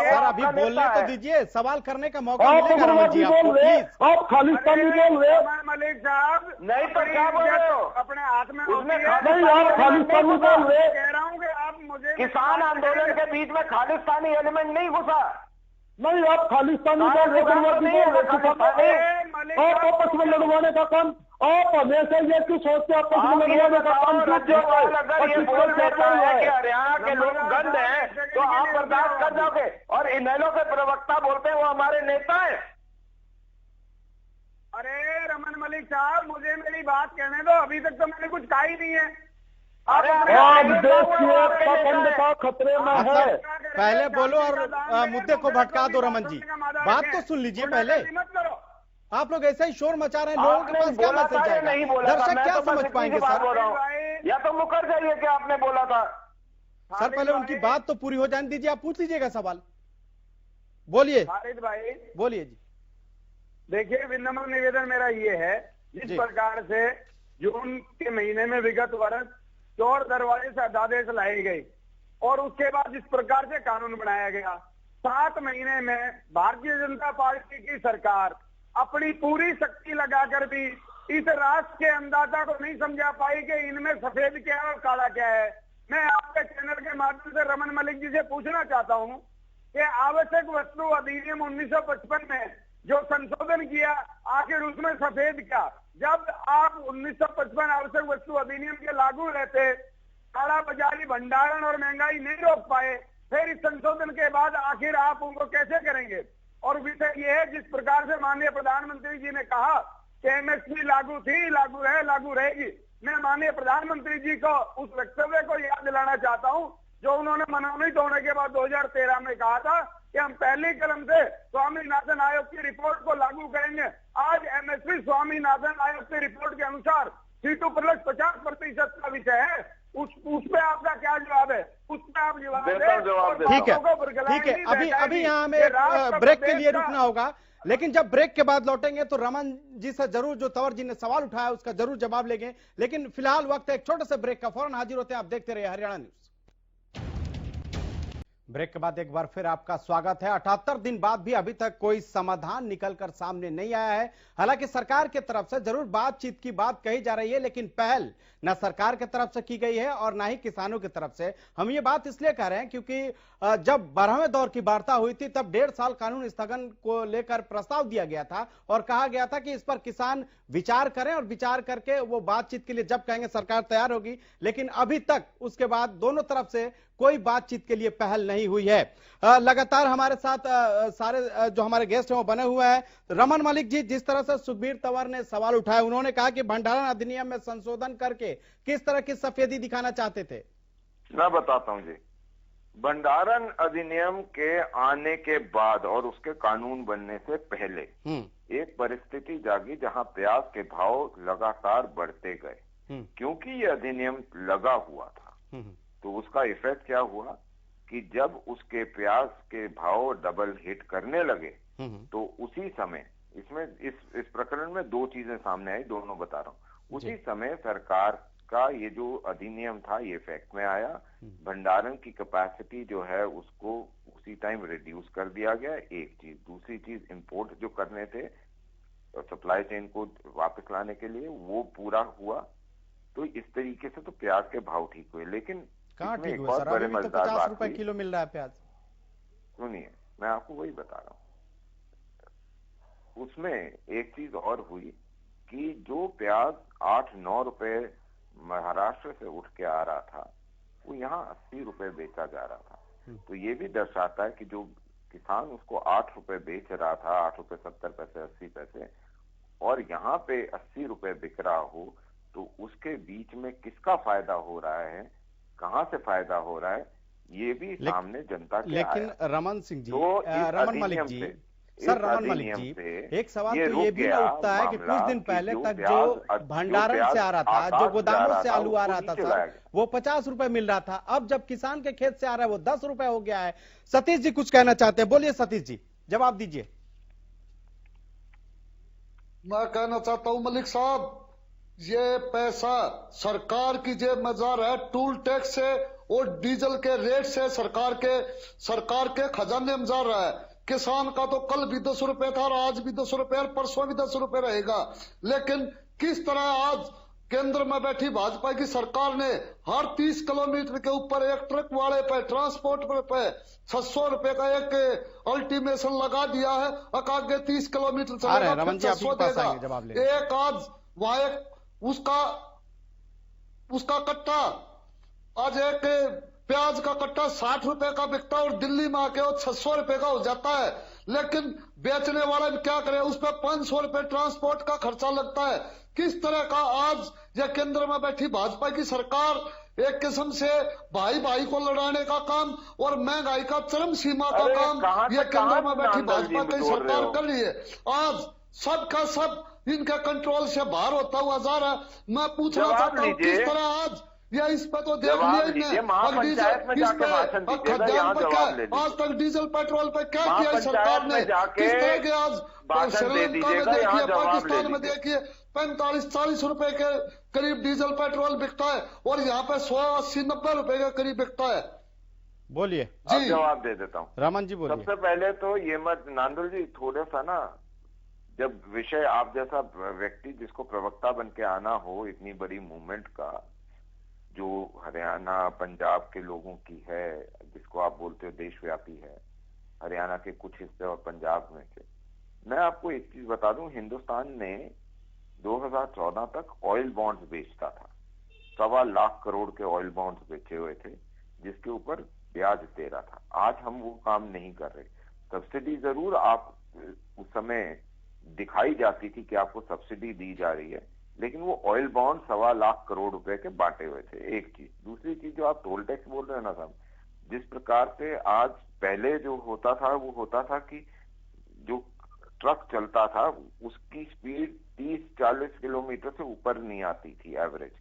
सर अभी बोलने तो दीजिए, सवाल करने का मौका मिलेगा रमन जी आपको, प्लीज। आप खालिस्तानी बोल रहे हो मलिक साहब, नहीं तो क्या बोल रहे हो? अपने हाथ में नहीं, आप खालिस्तानी बोल रहे हो। कह रहा हूँ कि आप मुझे किसान आंदोलन के बीच में खालिस्तानी एलिमेंट नहीं घुसा। नहीं, आप खालिस्तानी बोल रहे, आप आपस में लड़वाने का काम आप हमेशा ये क्यों सोचते हो? आप ये बताओ, राज्यपाल अगर ये बोल देता है कि हरियाणा के लोग गंद हैं तो आप बर्दाश्त कर जाओगे, और इनेलो के प्रवक्ता बोलते हैं वो हमारे नेता हैं। अरे रमन मलिक साहब, मुझे मेरी बात कहने दो, अभी तक तो मैंने कुछ कहा ही नहीं है। आप देश की एकता अखंडता खतरे में है। पहले बोलो और मुद्दे को भटका दो। रमन जी, बात तो सुन लीजिए पहले। आप लोग ऐसा ही शोर मचा रहे हैं, लोगों के पास क्या मैसेज जाएगा? नहीं बोला था, दर्शक क्या समझ पाएंगे सर? या तो मुकर जाइए कि आपने बोला था। सर पहले उनकी बात तो पूरी हो जाने दीजिए, आप पूछ लीजिएगा सवाल। बोलिए खालिद भाई, बोलिए जी। देखिए, विनम्र निवेदन मेरा ये है, जिस प्रकार से जून के महीने में विगत वर्ष चोर दरवाजे से अध्यादेश लाई गई और उसके बाद जिस प्रकार से कानून बनाया गया, 7 महीने में भारतीय जनता पार्टी की सरकार अपनी पूरी शक्ति लगाकर भी इस राष्ट्र के अन्नदाता को नहीं समझा पाई कि इनमें सफेद क्या है और काला क्या है। मैं आपके चैनल के माध्यम से रमन मलिक जी से पूछना चाहता हूं कि आवश्यक वस्तु अधिनियम 1955 में जो संशोधन किया, आखिर उसमें सफेद क्या? जब आप 1955 आवश्यक वस्तु अधिनियम के लागू रहते, काला बाजारी, भंडारण और महंगाई नहीं रोक पाए, फिर इस संशोधन के बाद आखिर आप उनको कैसे करेंगे? और विषय ये है, जिस प्रकार से माननीय प्रधानमंत्री जी ने कहा कि एमएसपी लागू थी, लागू रहेगी, मैं माननीय प्रधानमंत्री जी को उस वक्तव्य को याद दिलाना चाहता हूं जो उन्होंने मनोनीत होने के बाद 2013 में कहा था कि हम पहली कलम से स्वामीनाथन आयोग की रिपोर्ट को लागू करेंगे। आज एमएसपी स्वामीनाथन आयोग की रिपोर्ट के अनुसार C2 प्लस 50% का विषय है। उस पे आपका क्या जवाब है? उस पे आप जवाब दें। ठीक है, अभी यहाँ हमें ब्रेक के लिए रुकना होगा, लेकिन जब ब्रेक के बाद लौटेंगे तो रमन जी से जरूर, जो तंवर जी ने सवाल उठाया उसका जरूर जवाब लेंगे। लेकिन फिलहाल वक्त है एक छोटे से ब्रेक का, फौरन हाजिर होते हैं। आप देखते रहिए हरियाणा न्यूज। ब्रेक के बाद एक बार फिर आपका स्वागत है। 78 दिन बाद भी अभी तक कोई समाधान निकलकर सामने नहीं आया है। हालांकि सरकार की तरफ से जरूर बातचीत की बात कही जा रही है, लेकिन पहल ना सरकार की तरफ से की गई है और ना ही किसानों की तरफ से। हम ये बात इसलिए कह रहे हैं क्योंकि जब 12वें दौर की वार्ता हुई थी तब 1.5 साल कानून स्थगन को लेकर प्रस्ताव दिया गया था और कहा गया था कि इस पर किसान विचार करें और विचार करके वो बातचीत के लिए जब कहेंगे सरकार तैयार होगी। लेकिन अभी तक उसके बाद दोनों तरफ से कोई बातचीत के लिए पहल नहीं हुई है। लगातार हमारे साथ सारे जो हमारे गेस्ट हैं वो बने हुए हैं। रमन मलिक जी, जिस तरह से सुखबीर तंवर ने सवाल उठाया, उन्होंने कहा कि भंडारण अधिनियम में संशोधन करके किस तरह की सफेदी दिखाना चाहते थे? मैं बताता हूं जी। भंडारण अधिनियम के आने के बाद और उसके कानून बनने से पहले एक परिस्थिति जागी जहां प्याज के भाव लगातार बढ़ते गए, क्योंकि ये अधिनियम लगा हुआ था। तो उसका इफेक्ट क्या हुआ कि जब उसके प्याज के भाव डबल हिट करने लगे तो उसी समय इसमें इस प्रकरण में 2 चीजें सामने आई, दोनों बता रहा हूं। उसी समय सरकार का ये जो अधिनियम था ये इफेक्ट में आया। भंडारण की कैपेसिटी जो है उसको उसी टाइम रिड्यूस कर दिया गया, एक चीज। दूसरी चीज, इंपोर्ट जो करने थे सप्लाई चेन को वापस लाने के लिए, वो पूरा हुआ। तो इस तरीके से तो प्याज के भाव ठीक हुए। लेकिन कहाँ ठीक हुआ सर? अभी भी तो 50 रुपए किलो मिल रहा है प्याज। सुनिए, मैं आपको वही बता रहा हूँ। उसमें एक चीज और हुई कि जो प्याज 8-9 रुपए महाराष्ट्र से उठ के आ रहा था, वो यहाँ 80 रुपए बेचा जा रहा था। तो ये भी दर्शाता है कि जो किसान उसको 8 रुपए बेच रहा था, 8 रुपए 70 पैसे 80 पैसे, और यहाँ पे 80 रुपए बिक रहा हो, तो उसके बीच में किसका फायदा हो रहा है, कहां से फायदा हो रहा है, ये भी सामने जनता के लेकिन आया। रमन सिंह जी, तो रमन मलिक जी, सर रमन मलिक जी, एक सवाल तो ये भी ना उठता है कि कुछ दिन पहले तक जो भंडारण से आ रहा था, जो गोदामों से आलू आ रहा था सर, वो 50 रुपए मिल रहा था। अब जब किसान के खेत से आ रहा है वो 10 रुपए हो गया है। सतीश जी कुछ कहना चाहते हैं, बोलिए सतीश जी, जवाब दीजिए। मैं कहना चाहता हूं मलिक साहब, ये पैसा सरकार की जेब में जा रहा है टूल टैक्स से और डीजल के रेट से, सरकार के खजाने में जा रहा है। किसान का तो कल भी 10 रुपए था और आज भी 10 रुपए और परसों भी 10 रुपए रहेगा। लेकिन किस तरह आज केंद्र में बैठी भाजपा की सरकार ने हर 30 किलोमीटर के ऊपर एक ट्रक वाले पे, ट्रांसपोर्ट पे 600 रुपए का एक अल्टीमेशन लगा दिया है। आगे 30 किलोमीटर चलेगा 600 देगा। एक आज वहां एक उसका कट्टा आज एक प्याज का कट्टा 60 रुपए का बिकता है और दिल्ली में आके वो 600 रुपए का हो जाता है। लेकिन बेचने वाला भी क्या करे, उस पर 500 रुपए ट्रांसपोर्ट का खर्चा लगता है। किस तरह का आज यह केंद्र में बैठी भाजपा की सरकार एक किस्म से भाई भाई को लड़ाने का काम और महंगाई का चरम सीमा का काम यह केंद्र में बैठी भाजपा की सरकार कर रही है। आज सबका सब इनके कंट्रोल से बाहर होता हुआ जा रहा है। मैं पूछना चाहता हूँ किस तरह आज या इस पे तो देख लिया आज तक डीजल पेट्रोल पे क्या किया सरकार ने, किस तरह के आज श्रीलंका में देखिए, पाकिस्तान में देखिए 45-40 रुपए के करीब डीजल पेट्रोल बिकता है और यहाँ पे 100-80-90 रुपए के करीब बिकता है। बोलिए जी, जवाब दे देता हूँ। रमन जी बोलिए। सबसे पहले तो ये मत नांदुल जी, थोड़ा सा ना, जब विषय आप जैसा व्यक्ति जिसको प्रवक्ता बन के आना हो इतनी बड़ी मूवमेंट का, जो हरियाणा पंजाब के लोगों की है, जिसको आप बोलते हो देशव्यापी है, हरियाणा के कुछ हिस्से और पंजाब में से, मैं आपको एक चीज बता दूं, हिंदुस्तान ने 2014 तक ऑयल बॉन्ड्स बेचता था। 1.25 लाख करोड़ के ऑयल बॉन्ड्स बेचे हुए थे जिसके ऊपर ब्याज दे रहा था। आज हम वो काम नहीं कर रहे। सब्सिडी जरूर आप उस समय दिखाई जाती थी कि आपको सब्सिडी दी जा रही है, लेकिन वो ऑयल बॉन्ड 1.25 लाख करोड़ रुपए के बांटे हुए थे। एक चीज। दूसरी चीज, जो आप टोल टैक्स बोल रहे हैं ना साहब, जिस प्रकार से आज पहले जो होता था वो होता था कि जो ट्रक चलता था उसकी स्पीड 30-40 किलोमीटर से ऊपर नहीं आती थी एवरेज।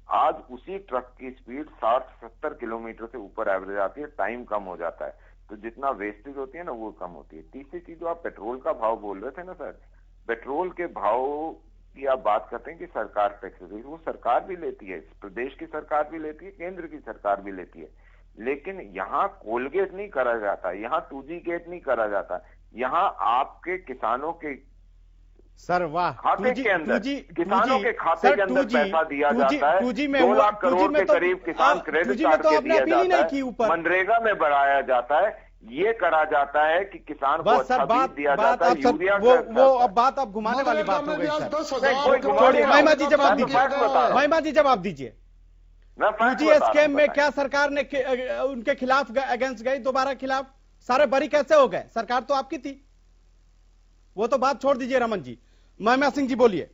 आज उसी ट्रक की स्पीड 60-70 किलोमीटर से ऊपर एवरेज आती है, टाइम कम हो जाता है, तो जितना वेस्टेज होती है ना वो कम होती है। तीसरी चीज, जो आप पेट्रोल का भाव बोल रहे थे ना सर, पेट्रोल के भाव की आप बात करते हैं कि सरकार टैक्स देती है, वो सरकार भी लेती है, प्रदेश की सरकार भी लेती है, केंद्र की सरकार भी लेती है, लेकिन यहाँ कोलगेट नहीं करा जाता, यहाँ 2G गेट नहीं करा जाता, यहाँ आपके किसानों के सर वाह खाते के अंदर, किसानों के खाते के अंदर पैसा दिया जाता है। 2 लाख करोड़ के करीब किसान क्रेडिट कार्ड के दिया जाता है, मनरेगा में बढ़ाया जाता है, ये करा जाता है कि किसान को अच्छा बीज दिया जाता है, यूरिया वो अब बात आप घुमाने वाली बात हो गई। महिमा जी जवाब दीजिए, महिमा जी जवाब दीजिए। 2G स्कीम में क्या सरकार ने उनके खिलाफ अगेंस्ट गई, दोबारा खिलाफ सारे बरी कैसे हो गए? सरकार तो आपकी थी, वो तो बात छोड़ दीजिए रमन जी। महिमा सिंह जी बोलिए।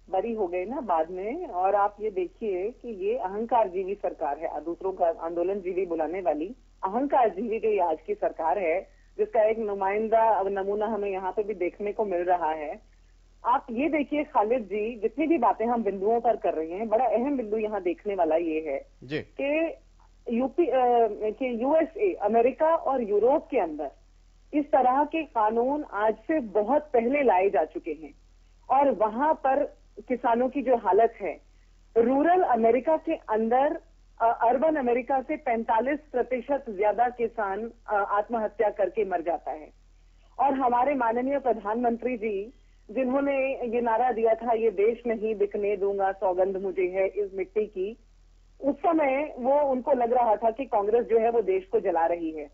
बरी हो गए ना बाद में। और आप ये देखिए कि ये अहंकार जीवी सरकार है, दूसरों का आंदोलन जीवी बुलाने वाली अहंकार जीवी जो ये आज की सरकार है, जिसका एक नुमाइंदा नमूना हमें यहाँ पे भी देखने को मिल रहा है। आप ये देखिए खालिद जी, जितनी भी बातें हम बिंदुओं पर कर रहे हैं, बड़ा अहम बिंदु यहाँ देखने वाला ये है कि यूएसए, अमेरिका और यूरोप के अंदर इस तरह के कानून आज से बहुत पहले लाए जा चुके हैं और वहां पर किसानों की जो हालत है, रूरल अमेरिका के अंदर अर्बन अमेरिका से 45% ज्यादा किसान आत्महत्या करके मर जाता है। और हमारे माननीय प्रधानमंत्री जी, जिन्होंने ये नारा दिया था, ये देश नहीं बिकने दूंगा, सौगंध मुझे है इस मिट्टी की, उस समय वो उनको लग रहा था कि कांग्रेस जो है वो देश को जला रही है।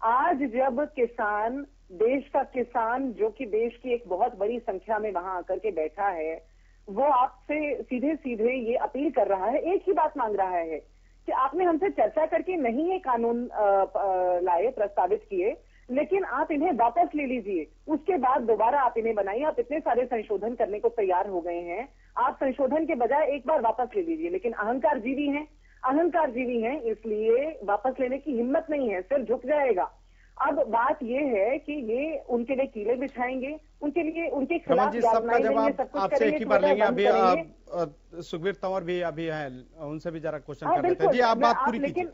आज जब किसान, देश का किसान जो कि देश की एक बहुत बड़ी संख्या में वहां आकर के बैठा है, वो आपसे सीधे सीधे ये अपील कर रहा है, एक ही बात मांग रहा है कि आपने हमसे चर्चा करके नहीं ये कानून लाए, प्रस्तावित किए, लेकिन आप इन्हें वापस ले लीजिए, उसके बाद दोबारा आप इन्हें बनाइए। आप इतने सारे संशोधन करने को तैयार हो गए हैं, आप संशोधन के बजाय एक बार वापस ले लीजिए। लेकिन अहंकार जीवी हैं, इसलिए वापस लेने की हिम्मत नहीं है, सिर झुक जाएगा। अब बात ये है कि ये उनके लिए कीले बिछाएंगे, उनके लिए उनके खिलाफ सबका जवाब आपसे एक ही बार लेंगे। अभी सुखबीर तंवर भी अभी हैं, उनसे भी जरा क्वेश्चन कर लेते हैं। जी आप बात पूरी कीजिए।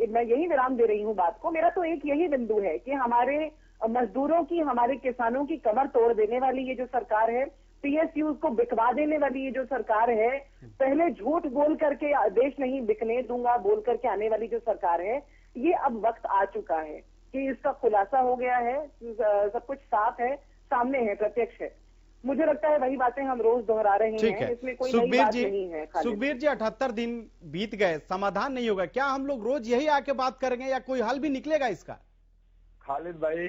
मैं यही विराम दे रही हूँ बात को। मेरा तो एक यही बिंदु है कि हमारे मजदूरों की, हमारे किसानों की कमर तोड़ देने वाली ये जो सरकार है, PSU को बिकवा देने वाली ये जो सरकार है, पहले झूठ बोल करके देश नहीं बिकने दूंगा बोल करके आने वाली जो सरकार है, ये अब वक्त आ चुका है कि इसका खुलासा हो गया है, सब कुछ साफ है, सामने है, प्रत्यक्ष है। मुझे लगता है वही बातें हम रोज दोहरा रहे हैं, इसमें कोई नई बात नहीं है। सुखबीर जी 78 दिन बीत गए, समाधान नहीं होगा, क्या हम लोग रोज यही आके बात करेंगे या कोई हल भी निकलेगा इसका? खालिद भाई,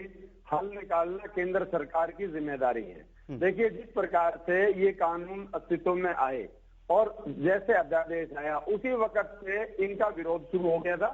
हल निकालना केंद्र सरकार की जिम्मेदारी है। देखिए, जिस प्रकार से ये कानून अस्तित्व में आए और जैसे अध्यादेश आया उसी वक्त से इनका विरोध शुरू हो गया था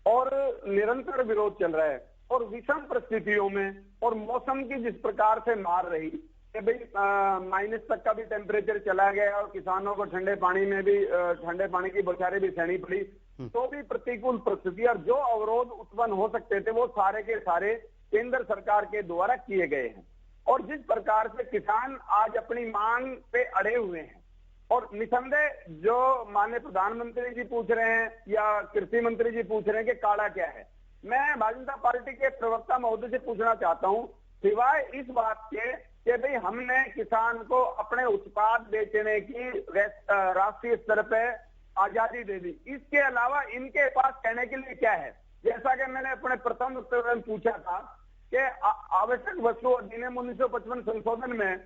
और निरंतर विरोध चल रहा है। और विषम परिस्थितियों में और मौसम की जिस प्रकार से मार रही कि भाई माइनस तक का भी टेम्परेचर चला गया और किसानों को ठंडे पानी में भी ठंडे पानी की बौछारें भी सहनी पड़ी, तो भी प्रतिकूल परिस्थिति और जो अवरोध उत्पन्न हो सकते थे वो सारे के सारे केंद्र सरकार के द्वारा किए गए हैं। और जिस प्रकार से किसान आज अपनी मांग पे अड़े हुए हैं और निसंदेह जो माननीय प्रधानमंत्री जी पूछ रहे हैं या कृषि मंत्री जी पूछ रहे हैं कि काला क्या है, मैं भारतीय जनता पार्टी के प्रवक्ता महोदय से पूछना चाहता हूं, सिवाय इस बात के कि भाई हमने किसान को अपने उत्पाद बेचने की राष्ट्रीय स्तर पे आजादी दे दी, इसके अलावा इनके पास कहने के लिए क्या है? जैसा कि मैंने अपने प्रथम उत्तर में पूछा था कि आवश्यक वस्तु अधिनियम 1955 संशोधन में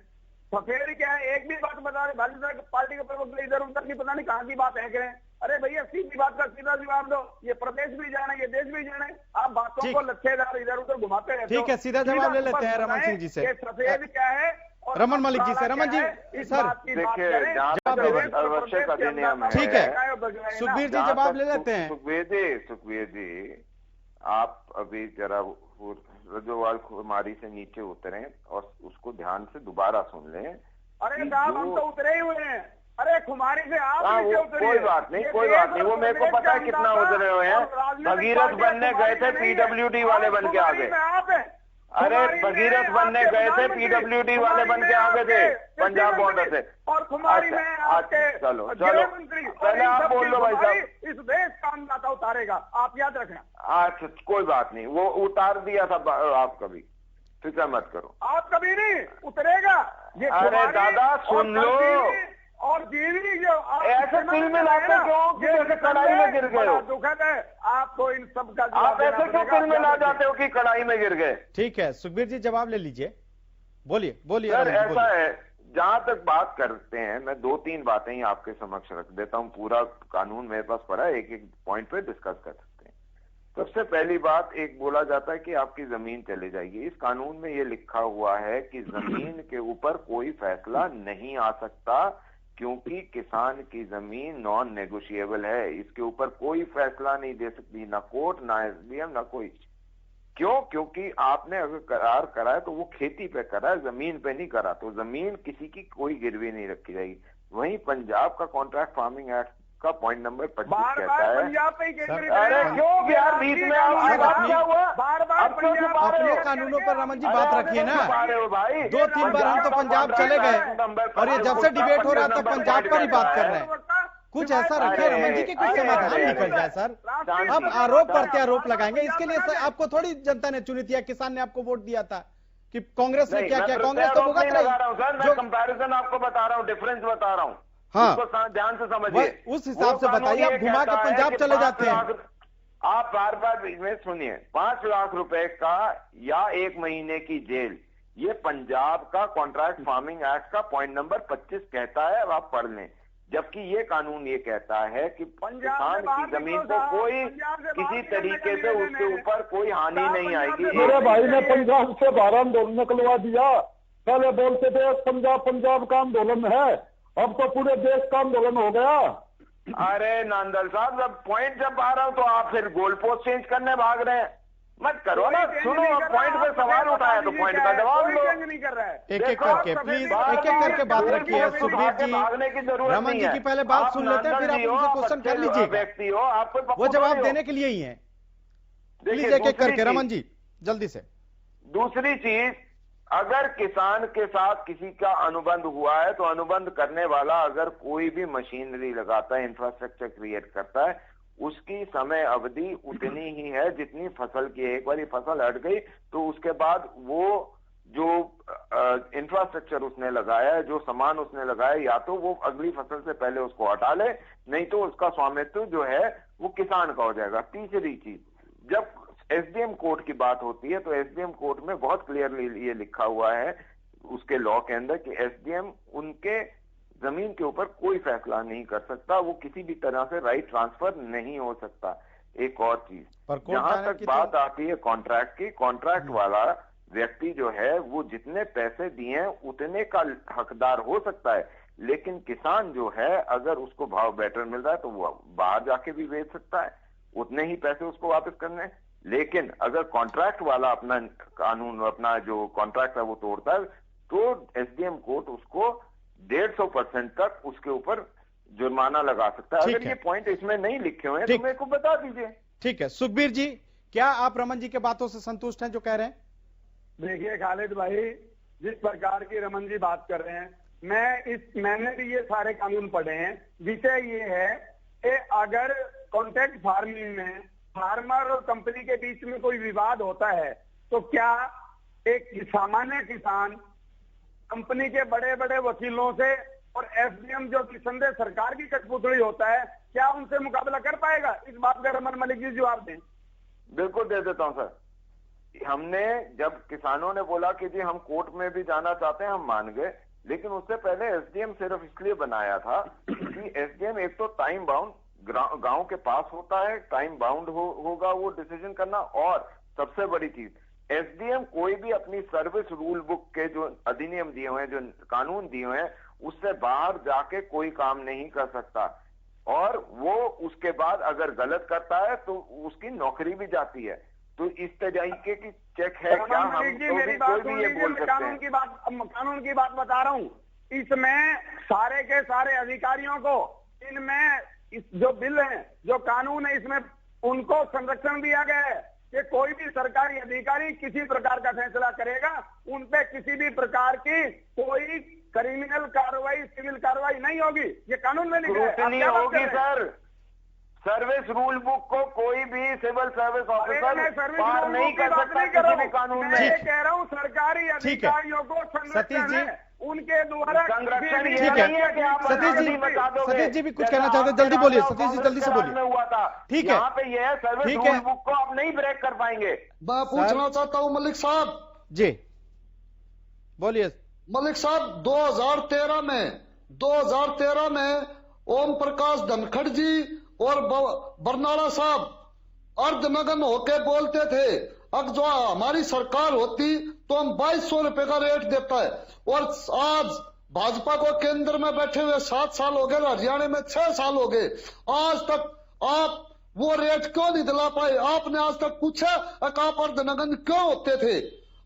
सफेद क्या है, एक भी बात बता रहे भारतीय जनता पार्टी के प्रवक्ता इधर उधर की पता नहीं कहां की बात है करें। अरे भैया सीधी बात का सीधा जवाब दो, ये प्रदेश भी जाने ये देश भी जाने, आप बातों को लच्छेदार इधर उधर घुमाते रहते हो। ठीक है, सीधा जवाब ले लेते हैं रमन सिंह जी से। सफेद क्या है रमन मलिक जी से। रमन जी सर, आवश्यक अधिनियम है। ठीक है, सुखबीर जी जवाब ले लेते हैं। सुखबीर जी, आप अभी जरा रजोवाल खुमारी से नीचे उतरे और उसको ध्यान से दोबारा सुन लें। अरे साहब, हम तो उतरे ही हुए हैं। अरे खुमारी से आप नीचे उतरे। कोई बात नहीं, कोई बात नहीं, वो मेरे को पता है कितना उतरे हुए हैं। भगीरथ बनने गए थे, पीडब्ल्यूडी वाले बन के आ गए। अरे भगीरथ बनने गए थे, पीडब्ल्यूडी वाले बन के आ गए थे पंजाब बॉर्डर से। और खुमारी में आपके चलो पहले आप बोल लो भाई साहब। इस देश का अन्नदाता उतारेगा, आप याद रखना। अच्छा कोई बात नहीं, वो उतार दिया था आप, कभी फिक्र मत करो। आप कभी नहीं उतरेगा। अरे दादा सुन लो, और जीवी जो ऐसे तिल में लाते क्यों कि जैसे कढ़ाई में गिर गए हो? दुखद है, आपको इन सब का आप ऐसे क्यों तिल में ला जाते हो कि कढ़ाई में गिर गए? ठीक है, सुखबीर जी जवाब ले लीजिए, बोलिए बोलिए। सर ऐसा है, जहां तक बात करते हैं, मैं 2-3 बातें ही आपके समक्ष रख देता हूं। पूरा कानून मेरे पास पड़ा है, एक एक पॉइंट पे डिस्कस कर सकते हैं। सबसे पहली बात, एक बोला जाता है कि आपकी जमीन चली जाएगी। इस कानून में ये लिखा हुआ है कि जमीन के ऊपर कोई फैसला नहीं आ सकता, क्योंकि किसान की जमीन नॉन नेगोशिएबल है। इसके ऊपर कोई फैसला नहीं दे सकती, ना कोर्ट, ना एसडीएम, ना कोई। क्यों? क्योंकि आपने अगर करार करा है तो वो खेती पे करा है, जमीन पे नहीं करा, तो जमीन किसी की कोई गिरवी नहीं रखी जाएगी। वहीं पंजाब का कॉन्ट्रैक्ट फार्मिंग एक्ट का पॉइंट नंबर 25 कहता है। अरे क्यों यार बीच में क्या हुआ? अपने कानूनों पर रमन जी बात रखिए ना। 2-3 बार हम तो पंजाब चले गए और ये जब से डिबेट हो रहा था पंजाब पर ही बात कर रहे हैं। कुछ ऐसा रखिए रमन जी की कुछ समाधान निकल जाए सर। अब आरोप प्रत्यारोप लगाएंगे, इसके लिए आपको थोड़ी जनता ने चुनी थी, किसान ने आपको वोट दिया था कि कांग्रेस ने क्या किया? कांग्रेस तो भुगत रही। जो कंपैरिजन आपको बता रहा हूँ, डिफरेंस बता रहा हूँ, हाँ ध्यान से समझिए। उस हिसाब से बताइए, आप घुमा के पंजाब चले जाते हैं। आप बार बार इसमें सुनिए, 5 लाख रुपए का या 1 महीने की जेल, ये पंजाब का कॉन्ट्रैक्ट फार्मिंग एक्ट का पॉइंट नंबर 25 कहता है। अब आप पढ़ लें। जबकि ये कानून ये कहता है कि किसान की जमीन को कोई किसी तरीके से उसके ऊपर कोई हानि नहीं आएगी। मेरे भाई ने पंजाब से बाहर आंदोलन निकलवा दिया। पहले बोलते थे पंजाब का आंदोलन है, अब तो पूरे देश का आंदोलन हो गया। अरे नांदल साहब, जब पॉइंट जब आ रहा हूं तो आप फिर गोल पोस्ट चेंज करने भाग रहे हैं। मत करो ना, सुनो, पॉइंट पे सवाल उठाया तो पॉइंट का जवाब दो। एक एक करके प्लीज, एक एक करके बात रखिए। सुखबीर जी, भागने की जरूरत रमन जी की पहले बात सुन लेते हैं, फिर आप उनसे क्वेश्चन कर लीजिए। व्यक्ति हो, आपको वो जवाब देने के लिए ही है। प्लीज एक एक करके रमन जी जल्दी से। दूसरी चीज, अगर किसान के साथ किसी का अनुबंध हुआ है तो अनुबंध करने वाला अगर कोई भी मशीनरी लगाता है, इंफ्रास्ट्रक्चर क्रिएट करता है, उसकी समय अवधि उतनी ही है जितनी फसल की है। एक बार फसल हट गई तो उसके बाद वो जो इंफ्रास्ट्रक्चर उसने लगाया है, जो सामान उसने लगाया, या तो वो अगली फसल से पहले उसको हटा ले, नहीं तो उसका स्वामित्व जो है वो किसान का हो जाएगा। तीसरी चीज, जब एसडीएम कोर्ट की बात होती है तो एसडीएम कोर्ट में बहुत क्लियरली ये लिखा हुआ है उसके लॉ के अंदर कि एसडीएम उनके जमीन के ऊपर कोई फैसला नहीं कर सकता, वो किसी भी तरह से राइट ट्रांसफर नहीं हो सकता। एक और चीज, जहां तक बात आती है कॉन्ट्रैक्ट की, कॉन्ट्रैक्ट वाला व्यक्ति जो है वो जितने पैसे दिए हैं उतने का हकदार हो सकता है, लेकिन किसान जो है अगर उसको भाव बेटर मिल रहा है तो वो बाहर जाके भी बेच सकता है, उतने ही पैसे उसको वापस करने। लेकिन अगर कॉन्ट्रैक्ट वाला अपना कानून, अपना जो कॉन्ट्रैक्ट है वो तोड़ता है तो एसडीएम कोर्ट उसको 150% तक उसके ऊपर जुर्माना लगा सकता है। अगर ये पॉइंट इसमें नहीं लिखे हुए हैं तो मेरे को बता दीजिए। ठीक है सुखबीर जी, क्या आप रमन जी के बातों से संतुष्ट हैं जो कह रहे हैं? देखिए खालिद भाई, जिस प्रकार की रमन जी बात कर रहे हैं, मैंने भी ये सारे कानून पढ़े हैं। विषय ये है कि अगर कॉन्ट्रैक्ट फार्मिंग में फार्मर और कंपनी के बीच में कोई विवाद होता है तो क्या एक सामान्य किसान कंपनी के बड़े बड़े वकीलों से और एसडीएम जो निसंदेह सरकार की कठपुतली होता है, क्या उनसे मुकाबला कर पाएगा? इस बात का रमन मलिक जी जवाब दें। बिल्कुल दे देता हूं सर। हमने जब किसानों ने बोला कि जी हम कोर्ट में भी जाना चाहते हैं, हम मान गए, लेकिन उससे पहले एसडीएम सिर्फ इसलिए बनाया था कि एसडीएम एक तो टाइम बाउंड गांव के पास होता है, टाइम बाउंड होगा वो डिसीजन करना, और सबसे बड़ी चीज एसडीएम कोई भी अपनी सर्विस रूल बुक के जो अधिनियम दिए हुए हैं, जो कानून दिए हुए हैं, उससे बाहर जाके कोई काम नहीं कर सकता, और वो उसके बाद अगर गलत करता है तो उसकी नौकरी भी जाती है। तो इस तरीके की चेक है क्या? हम तो मेरी बात कोई भी ये बोल सकते हैं। कानून की बात बता रहा हूँ, इसमें सारे के सारे अधिकारियों को, इनमें इस जो बिल है, जो कानून है, इसमें उनको संरक्षण दिया गया है कि कोई भी सरकारी अधिकारी किसी प्रकार का फैसला करेगा, उन पे किसी भी प्रकार की कोई क्रिमिनल कार्रवाई, सिविल कार्रवाई नहीं होगी। ये कानून में लिखा है। नहीं होगी सर। सर्विस रूल बुक को कोई भी सिविल सर्विस ऑफिसर पार नहीं कर सकता किसी भी कानून में। मैं कह रहा हूँ सरकारी अधिकारियों को संरक्षण है, उनके द्वारा संरक्षण ये ठीक है। नहीं है कि आप सतीश जी भी कुछ कहना चाहते हैं, जल्दी बोलिए सतीश जी, जल्दी से बोलिए। हुआ था ठीक है, यहाँ पे ये है सर्विस रूल बुक को आप नहीं ब्रेक कर पाएंगे। मैं पूछना चाहता हूँ मलिक साहब जी, बोलिए। मलिक साहब 2013 में ओम प्रकाश धनखड़ जी और बरनाला साहब अर्धनग्न होके बोलते थे, अब जो हमारी सरकार होती तो हम 2200 रुपए का रेट देता है, और आज भाजपा को केंद्र में बैठे हुए 7 साल हो गए, हरियाणा में 6 साल हो गए, आज तक आप वो रेट क्यों नहीं दिला पाए? आपने आज तक पूछा आप अर्धनग्न क्यों होते थे?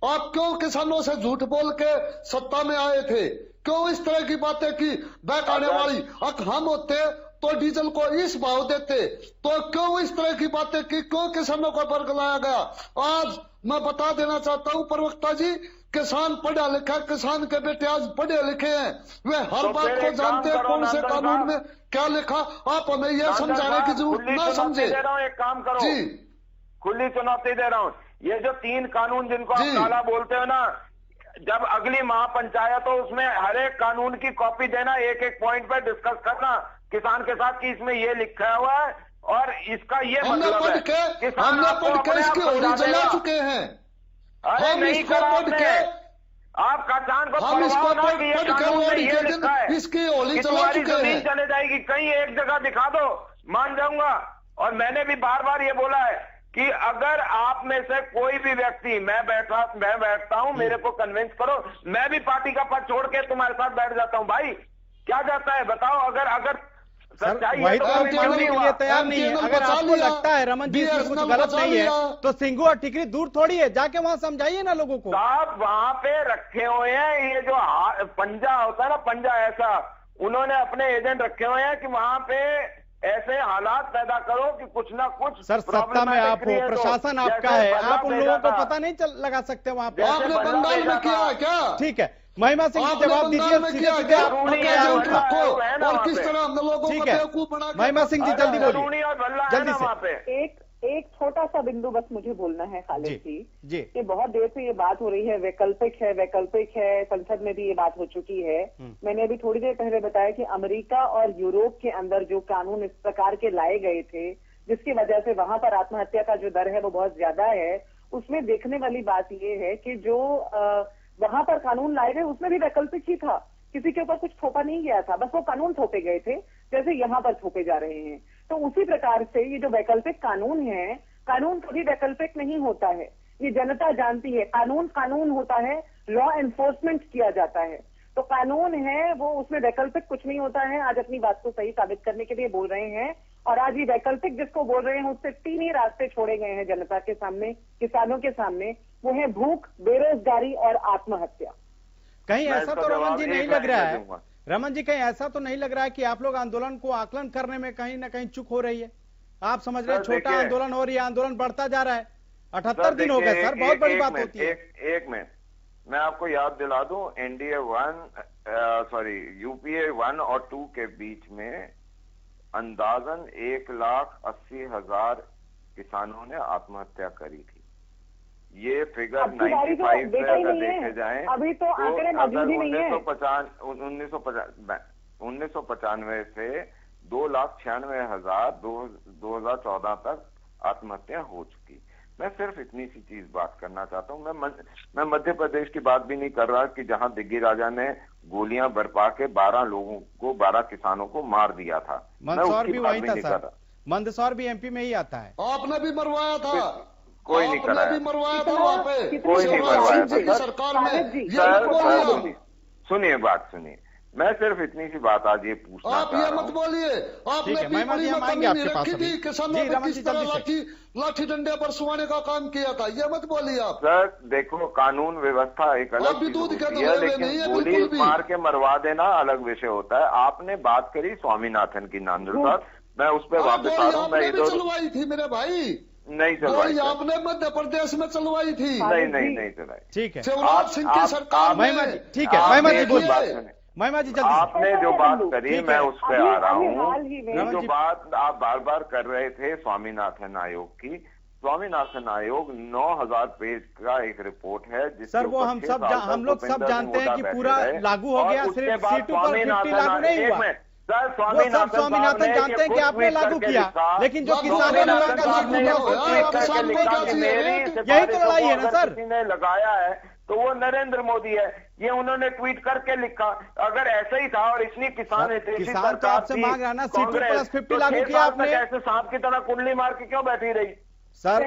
आप क्यों किसानों से झूठ बोल के सत्ता में आए थे? क्यों इस तरह की बातें की? बहकाने वाली हम होते तो डीजल को इस भाव देते, तो क्यों इस तरह की बातें की? क्यों किसानों को बरगलाया गया? आज मैं बता देना चाहता हूं प्रवक्ता जी, किसान पढ़ा लिखा, किसान के बेटे आज पढ़े लिखे हैं, वे हर बात को जानते हैं कौन से कानून में क्या लिखा। आप हमें यह समझाने की जरूरत ना समझे। एक काम करो जी, खुली चुनौती दे रहा हूँ, ये जो 3 कानून जिनको आप काला बोलते हो ना, जब अगली महापंचायत हो उसमें हर एक कानून की कॉपी देना, एक एक पॉइंट पे डिस्कस करना किसान के साथ कि इसमें ये लिखा हुआ है और इसका ये मतलब है। किसान इसकी होली जला चुके हैं। अरे नहीं करा आपने, आप किसान को पढ़वाओ ना कि ये कानून में ये लिखा है, इसकी होली जला तुम्हारी चुके जमीन हैं। चले जाएगी, कहीं एक जगह दिखा दो, मान जाऊंगा। और मैंने भी बार बार ये बोला है कि अगर आप में से कोई भी व्यक्ति, मैं बैठता हूं, मेरे को कन्विंस करो, मैं भी पार्टी का पद छोड़ के तुम्हारे साथ बैठ जाता हूं। भाई क्या जाता है बताओ? अगर सच्चाई है तो मानने के लिए तैयार नहीं है। अगर आपको लगता है रमन जी इसमें कुछ गलत नहीं है तो सिंघू और टिकरी दूर थोड़ी है, जाके वहां समझाइए ना लोगों को। आप वहां पे रखे हुए हैं, ये जो पंजा होता है ना, पंजा ऐसा, उन्होंने अपने एजेंट रखे हुए हैं कि वहां पे ऐसे हालात पैदा करो कि कुछ ना कुछ। सर सत्ता में आप हो, प्रशासन आपका है, आप उन लोगों को पता नहीं लगा सकते वहां पे। आपने बंगाल में किया क्या? ठीक है, महिमा सिंह जी जवाब दीजिए। और किस तरह हम लोगों को बेवकूफ बना के। महिमा सिंह जी जल्दी बोलिए, जल्दी से। एक छोटा सा बिंदु बस मुझे बोलना है खालिद जी कि बहुत देर से ये बात हो रही है, वैकल्पिक है, संसद में भी ये बात हो चुकी है। मैंने अभी थोड़ी देर पहले बताया कि अमेरिका और यूरोप के अंदर जो कानून इस प्रकार के लाए गए थे, जिसकी वजह से वहां पर आत्महत्या का जो दर है वो बहुत ज्यादा है, उसमें देखने वाली बात ये है कि जो वहां पर कानून लाए गए उसमें भी वैकल्पिक ही था, किसी के ऊपर कुछ थोपा नहीं गया था, बस वो कानून थोपे गए थे जैसे यहाँ पर थोपे जा रहे हैं। तो उसी प्रकार से ये जो वैकल्पिक कानून है, कानून कभी वैकल्पिक नहीं होता है। ये जनता जानती है। कानून कानून होता है, लॉ एनफोर्समेंट किया जाता है। तो कानून है वो, उसमें वैकल्पिक कुछ नहीं होता है। आज अपनी बात को सही साबित करने के लिए बोल रहे हैं, और आज ये वैकल्पिक जिसको बोल रहे हैं उससे 3 ही रास्ते छोड़े गए हैं जनता के सामने, किसानों के सामने। वो है भूख, बेरोजगारी और आत्महत्या। कहीं ऐसा तो रमन जी नहीं लग रहा है, रमन जी कहीं ऐसा तो नहीं लग रहा है कि आप लोग आंदोलन को आकलन करने में कहीं ना कहीं चूक हो रही है? आप समझ रहे हैं छोटा आंदोलन और ये आंदोलन बढ़ता जा रहा है। 78 दिन हो गए सर, बहुत बड़ी बात होती है। एक मिनट मैं आपको याद दिला दूं, यूपीए 1 और 2 के बीच में अंदाजन 1,80,000 किसानों ने आत्महत्या करी थी। ये फिगर 95 से अगर देखे जाए अभी तो आंकड़े मौजूद ही नहीं है। 1995 से 2,96,000 2014 तक आत्महत्या हो चुकी। मैं सिर्फ इतनी सी चीज बात करना चाहता हूँ। मैं मध्य प्रदेश की बात भी नहीं कर रहा कि जहां दिग्गी राजा ने गोलियां बरपा के 12 किसानों को मार दिया था। मंदसौर भी वही था सर, मंदसौर भी एमपी में ही आता है। आपने भी मरवाया था, कोई नहीं कराया, भी मरवाया था वहाँ पे, कोई नहीं मरवाया था सरकार में। सुनिए बात सुनिए, मैं सिर्फ इतनी सी बात आज ये पूछना आप ये मत बोलिए, आपने भी बड़ी मकानी नहीं रखी थी, किसानों को किस तरह लाठी डंडे पर सुहाने का काम किया था, ये मत बोलिए आप। सर देखो, कानून व्यवस्था एक अलग चीज होती है, लेकिन गोली मार के मरवा देना अलग विषय होता है। आपने बात करी स्वामीनाथन की नांदुल पर, मैं उस पर वापस आ रहा हूँ। मैं चलवाई थी मेरे भाई, नहीं चलवाई, आपने मध्य प्रदेश में चलवाई थी। नहीं चलाई। ठीक है, शिवराज सिंह की सरकार में। ठीक है महिमा जी बोलिए। महिमा जी जल्दी, आपने जो बात करी मैं उस पर आ रहा हूँ। जो बात आप बार बार कर रहे थे स्वामीनाथन आयोग की, स्वामीनाथन आयोग 9,000 पेज का एक रिपोर्ट है जिसके सर वो हम लोग सब जानते हैं कि पूरा लागू हो गया, सिर्फ सीटों पर 50 लागू नहीं हुआ। सर स्वामीनाथन जानते हैं कि आपने लागू किया, लेकिन जो किसानों यही तो लड़ाई है ना सर। ने लगाया है तो वो नरेंद्र मोदी है, ये उन्होंने ट्वीट करके लिखा। अगर ऐसा ही था और इतनी किसान तो आपसे मांग रहा ना, सीटों प्लस 50 लागू किया आपने, ऐसे सांप की तरह कुंडली मार के क्यों बैठी रही? सर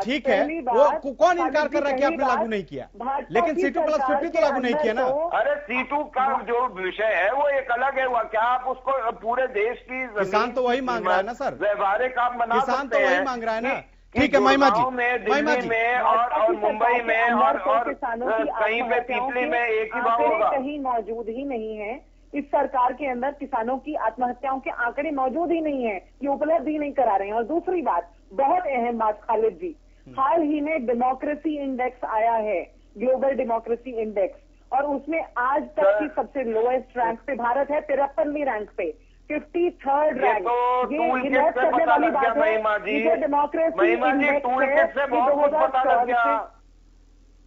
ठीक है, वो कौन इनकार कर रहा है कि आपने लागू नहीं किया, लेकिन सीटू प्लस 50 तो लागू नहीं किया ना। अरे सीटू का जो विषय है वो एक अलग है। क्या आप उसको पूरे देश की किसान तो वही मांग रहा है ना सर, व्यवहारिक आप बना सकते हैं, किसान तो वही मांग रहा है ना। ठीक है महिमा जी, दिल्ली में और मुंबई में और कहीं पे पीपली में एक ही भाव होगा, कहीं मौजूद ही नहीं है। इस सरकार के अंदर किसानों की आत्महत्याओं के आंकड़े मौजूद ही नहीं है, ये उपलब्ध ही नहीं करा रहे हैं। और दूसरी बात, बहुत अहम बात खालिद जी, हाल ही में डेमोक्रेसी इंडेक्स आया है, ग्लोबल डेमोक्रेसी इंडेक्स, और उसमें आज तक की सबसे लोएस्ट रैंक पे भारत है, 53वीं रैंक पे, 53rd रैंक। ये नोट करने वाली बात है, मुझे डेमोक्रेसी इंडेक्स से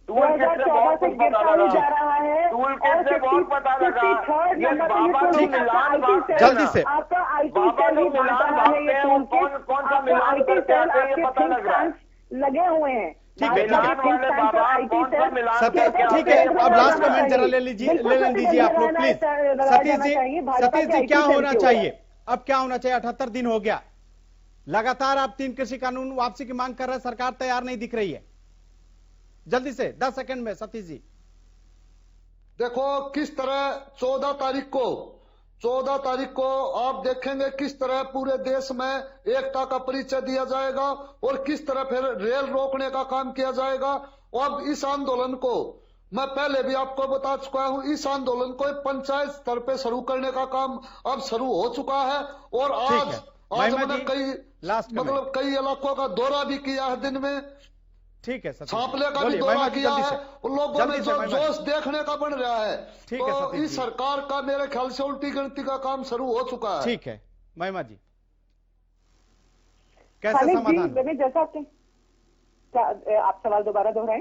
2014 से गिरता ही जा रहा है, और 53rd नंबर। जल्दी से आपका आईटी सेल ही बांट रहा है ये टूल किट, आपका आईटी सेल आपके थिंक टैंक लगे हुए हैं। ठीक है, ठीक है, अब लास्ट कमेंट जरा ले लीजिए आप लोग प्लीज। सतीश जी क्या होना चाहिए, अब क्या होना चाहिए? 78 दिन हो गया, लगातार आप 3 कृषि कानून वापसी की मांग कर रहे हैं, सरकार तैयार नहीं दिख रही है। जल्दी से 10 सेकंड में सतीश जी। देखो किस तरह 14 तारीख को आप देखेंगे किस तरह पूरे देश में एकता का परिचय दिया जाएगा और किस तरह फिर रेल रोकने का काम किया जाएगा। अब इस आंदोलन को मैं पहले भी आपको बता चुका हूं, इस आंदोलन को पंचायत स्तर पे शुरू करने का काम अब शुरू हो चुका है। और आज मैंने कई इलाकों का दौरा भी किया है दिन में, ठीक है, छापले का भी दौरा किया है, लोगों में जो जोश देखने का बन रहा है। तो इस सरकार का मेरे ख्याल से उल्टी गिनती का काम शुरू हो चुका है। ठीक है महिमा जी, कैसे समाधान? जैसा आप सवाल दोबारा दोहराएं।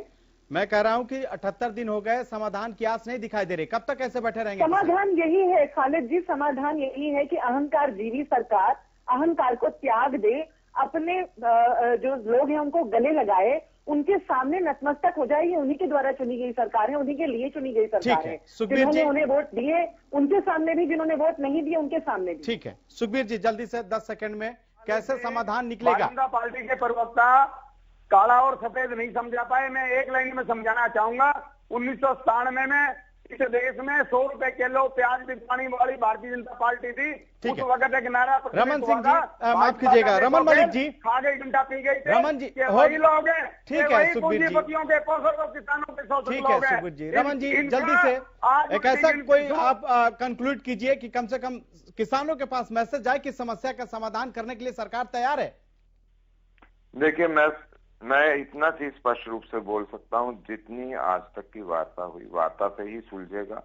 मैं कह रहा हूं कि 78 दिन हो गए, समाधान की आस नहीं दिखाई दे रही, कब तक ऐसे बैठे रहेंगे? समाधान यही है खालिद जी, समाधान यही है कि अहंकार जीवी सरकार अहंकार को त्याग दे, अपने जो लोग हैं उनको गले लगाए, उनके सामने नतमस्तक हो जाए। ये उन्हीं के द्वारा चुनी गई सरकार है, उन्हीं के लिए चुनी गई सरकार है। जिन्होंने उन्हें वोट दिए उनके सामने भी, जिन्होंने वोट नहीं दिए उनके सामने भी। ठीक है सुखबीर जी, जल्दी से 10 सेकंड में कैसे समाधान निकलेगा? भारतीय जनता पार्टी के प्रवक्ता काला और सफेद नहीं समझा पाए। मैं एक लाइन में समझाना चाहूंगा, 1997 में इस देश में 100 रुपए किलो प्याज बिकवाने वाली भारतीय जनता पार्टी थी। उस वक्त एक नारा रमन सिंह जी, माफ कीजिएगा, रमन मलिक जी, खा गई घंटा पी गई थे। रमन जी, वही लोग हैं, ठीक है सुखबीर जी, पूंजीपतियों के पैसों किसानों के शोषक ठीक है सुखबीर जी। रमन जी, जल्दी से एक ऐसा कोई आप कंक्लूड कीजिए कि कम से कम किसानों के पास मैसेज जाए कि समस्या का समाधान करने के लिए सरकार तैयार है। देखिए, मैं इतना चीज स्पष्ट रूप से बोल सकता हूं, जितनी आज तक की वार्ता हुई, वार्ता से ही सुलझेगा।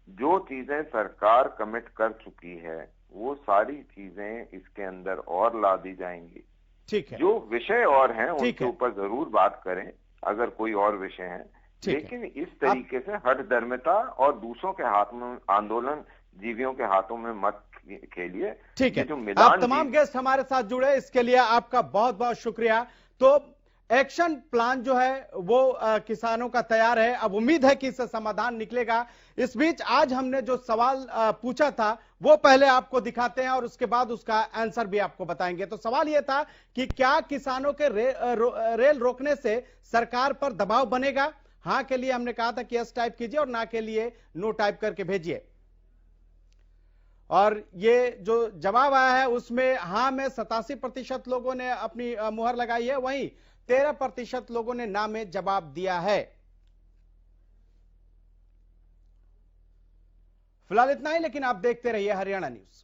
जो चीजें सरकार कमिट कर चुकी है वो सारी चीजें इसके अंदर और ला दी जाएंगी। ठीक है, जो विषय और हैं उनके ऊपर जरूर बात करें अगर कोई और विषय है, लेकिन इस तरीके से हठधर्मिता और दूसरों के हाथ में आंदोलन जीवियों के हाथों में मत खेलिए। ठीक है, आप तमाम गेस्ट हमारे साथ जुड़े, इसके लिए आपका बहुत बहुत शुक्रिया। तो एक्शन प्लान जो है वो किसानों का तैयार है, अब उम्मीद है कि इससे समाधान निकलेगा। इस बीच आज हमने जो सवाल पूछा था वो पहले आपको दिखाते हैं और उसके बाद उसका आंसर भी आपको बताएंगे। तो सवाल यह था कि क्या किसानों के रेल रोकने से सरकार पर दबाव बनेगा? हां के लिए हमने कहा था कि यस टाइप कीजिए और ना के लिए नो टाइप करके भेजिए। और ये जो जवाब आया है उसमें हां में 87% लोगों ने अपनी मुहर लगाई है, वहीं 13% लोगों ने ना में जवाब दिया है। फिलहाल इतना ही, लेकिन आप देखते रहिए हरियाणा न्यूज।